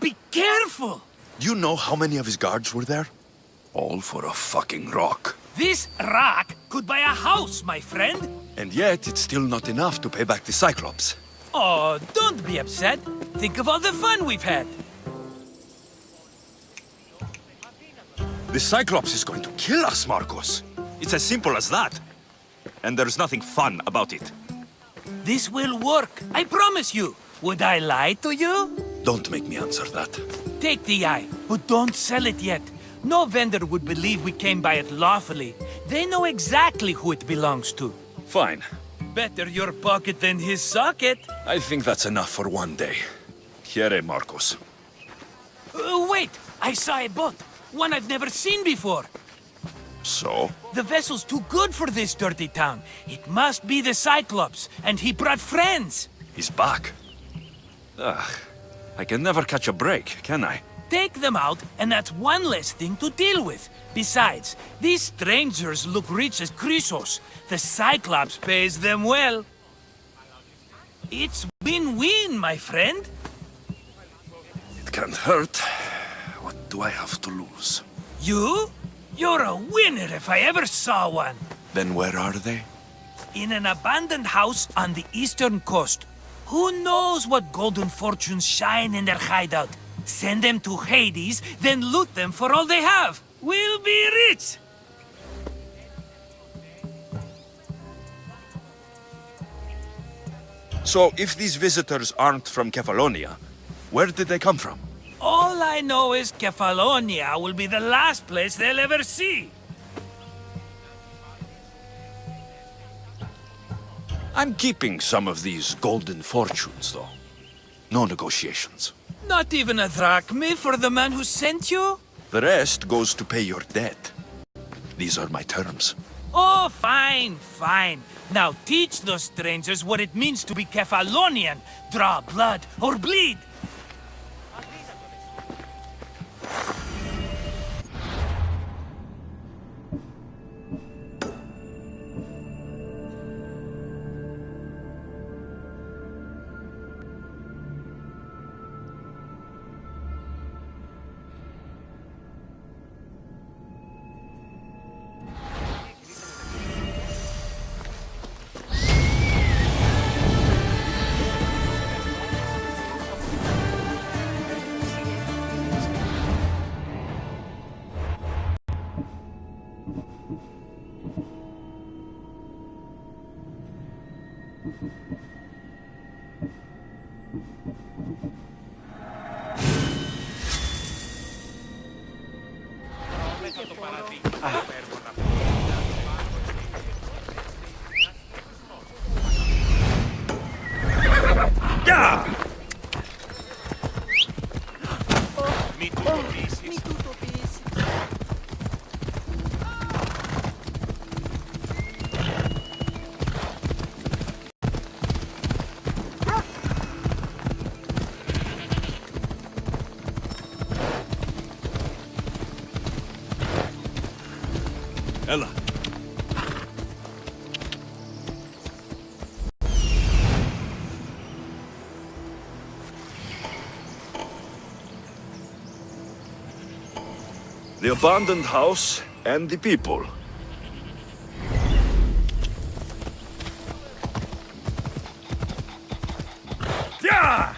[SPEAKER 12] Be careful!
[SPEAKER 15] Do you know how many of his guards were there? All for a fucking rock.
[SPEAKER 12] This rock could buy a house, my friend.
[SPEAKER 15] And yet, it's still not enough to pay back the Cyclops.
[SPEAKER 12] Oh, don't be upset. Think of all the fun we've had.
[SPEAKER 15] The Cyclops is going to kill us, Marcos. It's as simple as that. And there's nothing fun about it.
[SPEAKER 12] This will work, I promise you. Would I lie to you?
[SPEAKER 15] Don't make me answer that.
[SPEAKER 12] Take the eye, but don't sell it yet. No vendor would believe we came by it lawfully. They know exactly who it belongs to.
[SPEAKER 15] Fine.
[SPEAKER 12] Better your pocket than his socket.
[SPEAKER 15] I think that's enough for one day. Here, Marcos.
[SPEAKER 12] Wait! I saw a boat. One I've never seen before.
[SPEAKER 15] So?
[SPEAKER 12] The vessel's too good for this dirty town. It must be the Cyclops, and he brought friends.
[SPEAKER 15] He's back. Ugh. I can never catch a break, can I?
[SPEAKER 12] Take them out, and that's one less thing to deal with. Besides, these strangers look rich as Chrysos. The Cyclops pays them well. It's win-win, my friend.
[SPEAKER 15] It can't hurt. What do I have to lose?
[SPEAKER 12] You? You're a winner if I ever saw one.
[SPEAKER 15] Then where are they?
[SPEAKER 12] In an abandoned house on the eastern coast. Who knows what golden fortunes shine in their hideout? Send them to Hades, then loot them for all they have. We'll be rich!
[SPEAKER 15] So, if these visitors aren't from Kefalonia, where did they come from?
[SPEAKER 12] All I know is Kefalonia will be the last place they'll ever see.
[SPEAKER 15] I'm keeping some of these golden fortunes, though. No negotiations.
[SPEAKER 12] Not even a drachme for the man who sent you?
[SPEAKER 15] The rest goes to pay your debt. These are my terms.
[SPEAKER 12] Oh, fine, fine. Now teach those strangers what it means to be Kefalonian. Draw blood or bleed.
[SPEAKER 10] Ella.
[SPEAKER 15] The abandoned house and the people.
[SPEAKER 1] Yeah!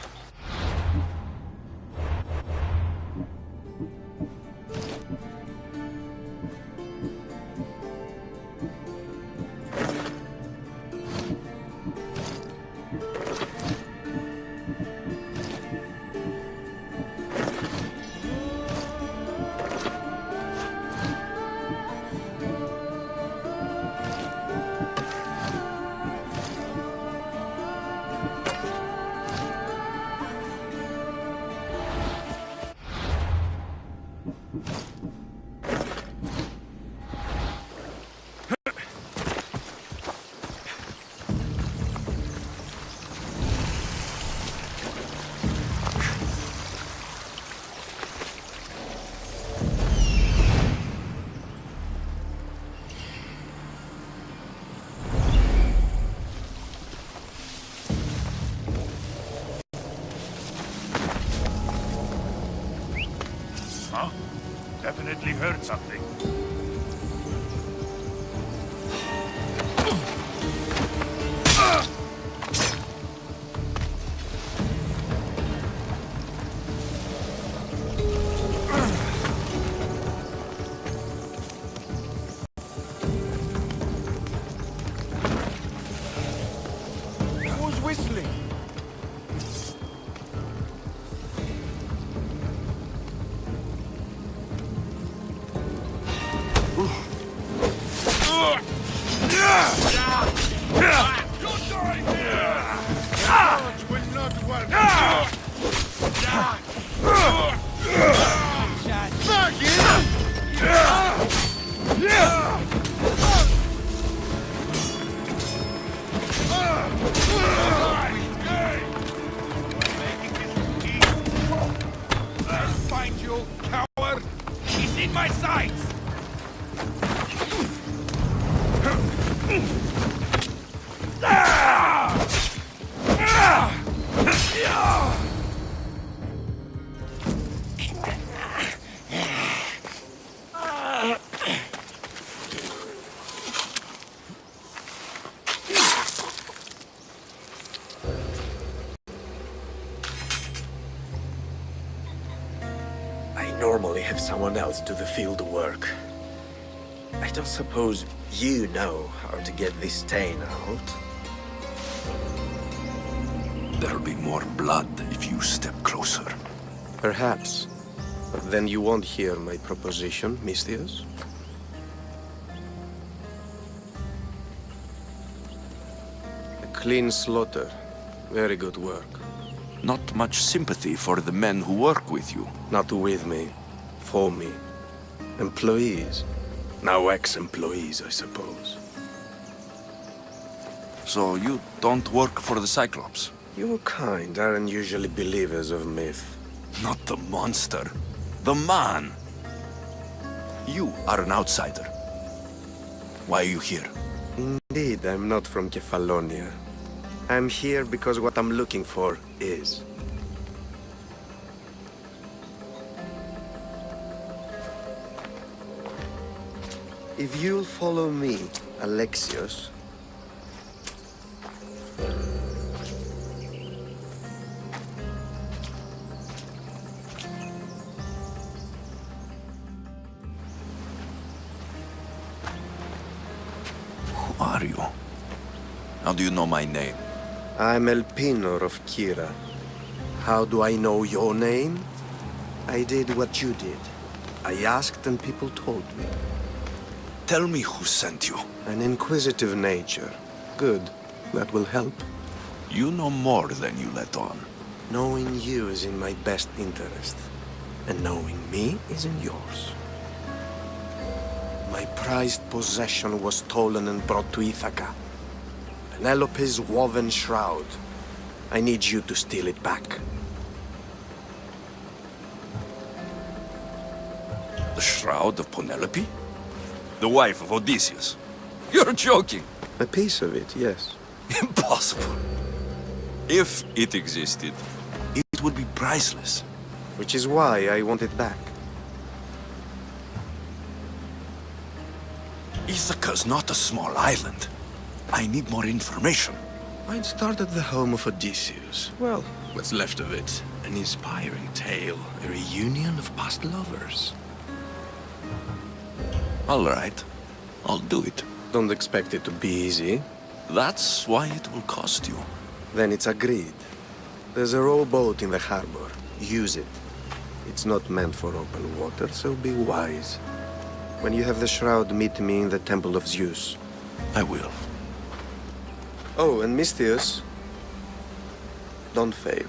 [SPEAKER 1] Huh? Definitely heard something.
[SPEAKER 16] Who's whistling?
[SPEAKER 1] I'll find you, coward! He's in my sights!
[SPEAKER 8] I normally have someone else do the field work. I don't suppose you know how to get this stain out?
[SPEAKER 15] There'll be more blood if you step closer.
[SPEAKER 8] Perhaps. But then you won't hear my proposition, Mistius. A clean slaughter. Very good work.
[SPEAKER 15] Not much sympathy for the men who work with you.
[SPEAKER 8] Not with me. For me. Employees. Now ex-employees, I suppose.
[SPEAKER 15] So you don't work for the Cyclops?
[SPEAKER 8] Your kind aren't usually believers of myth.
[SPEAKER 15] Not the monster. The man. You are an outsider. Why are you here?
[SPEAKER 8] Indeed, I'm not from Kefalonia. I'm here because what I'm looking for is. If you'll follow me, Alexios.
[SPEAKER 15] Who are you? How do you know my name?
[SPEAKER 8] I'm Elpinor of Kira. How do I know your name? I did what you did. I asked and people told me.
[SPEAKER 15] Tell me who sent you.
[SPEAKER 8] An inquisitive nature. Good. That will help.
[SPEAKER 15] You know more than you let on.
[SPEAKER 8] Knowing you is in my best interest. And knowing me is in yours. My prized possession was stolen and brought to Ithaca. Penelope's woven shroud. I need you to steal it back.
[SPEAKER 15] The shroud of Penelope? The wife of Odysseus. You're joking.
[SPEAKER 8] A piece of it, yes.
[SPEAKER 15] Impossible. If it existed, it would be priceless.
[SPEAKER 8] Which is why I want it back.
[SPEAKER 15] Ithaca's not a small island. I need more information.
[SPEAKER 8] I'd start at the home of Odysseus. Well, what's left of it. An inspiring tale. A reunion of past lovers.
[SPEAKER 15] All right. I'll do it.
[SPEAKER 8] Don't expect it to be easy.
[SPEAKER 15] That's why it will cost you.
[SPEAKER 8] Then it's agreed. There's a rowboat in the harbor. Use it. It's not meant for open water, so be wise. When you have the shroud, meet me in the Temple of Zeus.
[SPEAKER 15] I will.
[SPEAKER 8] Oh, and Misthios, don't fail.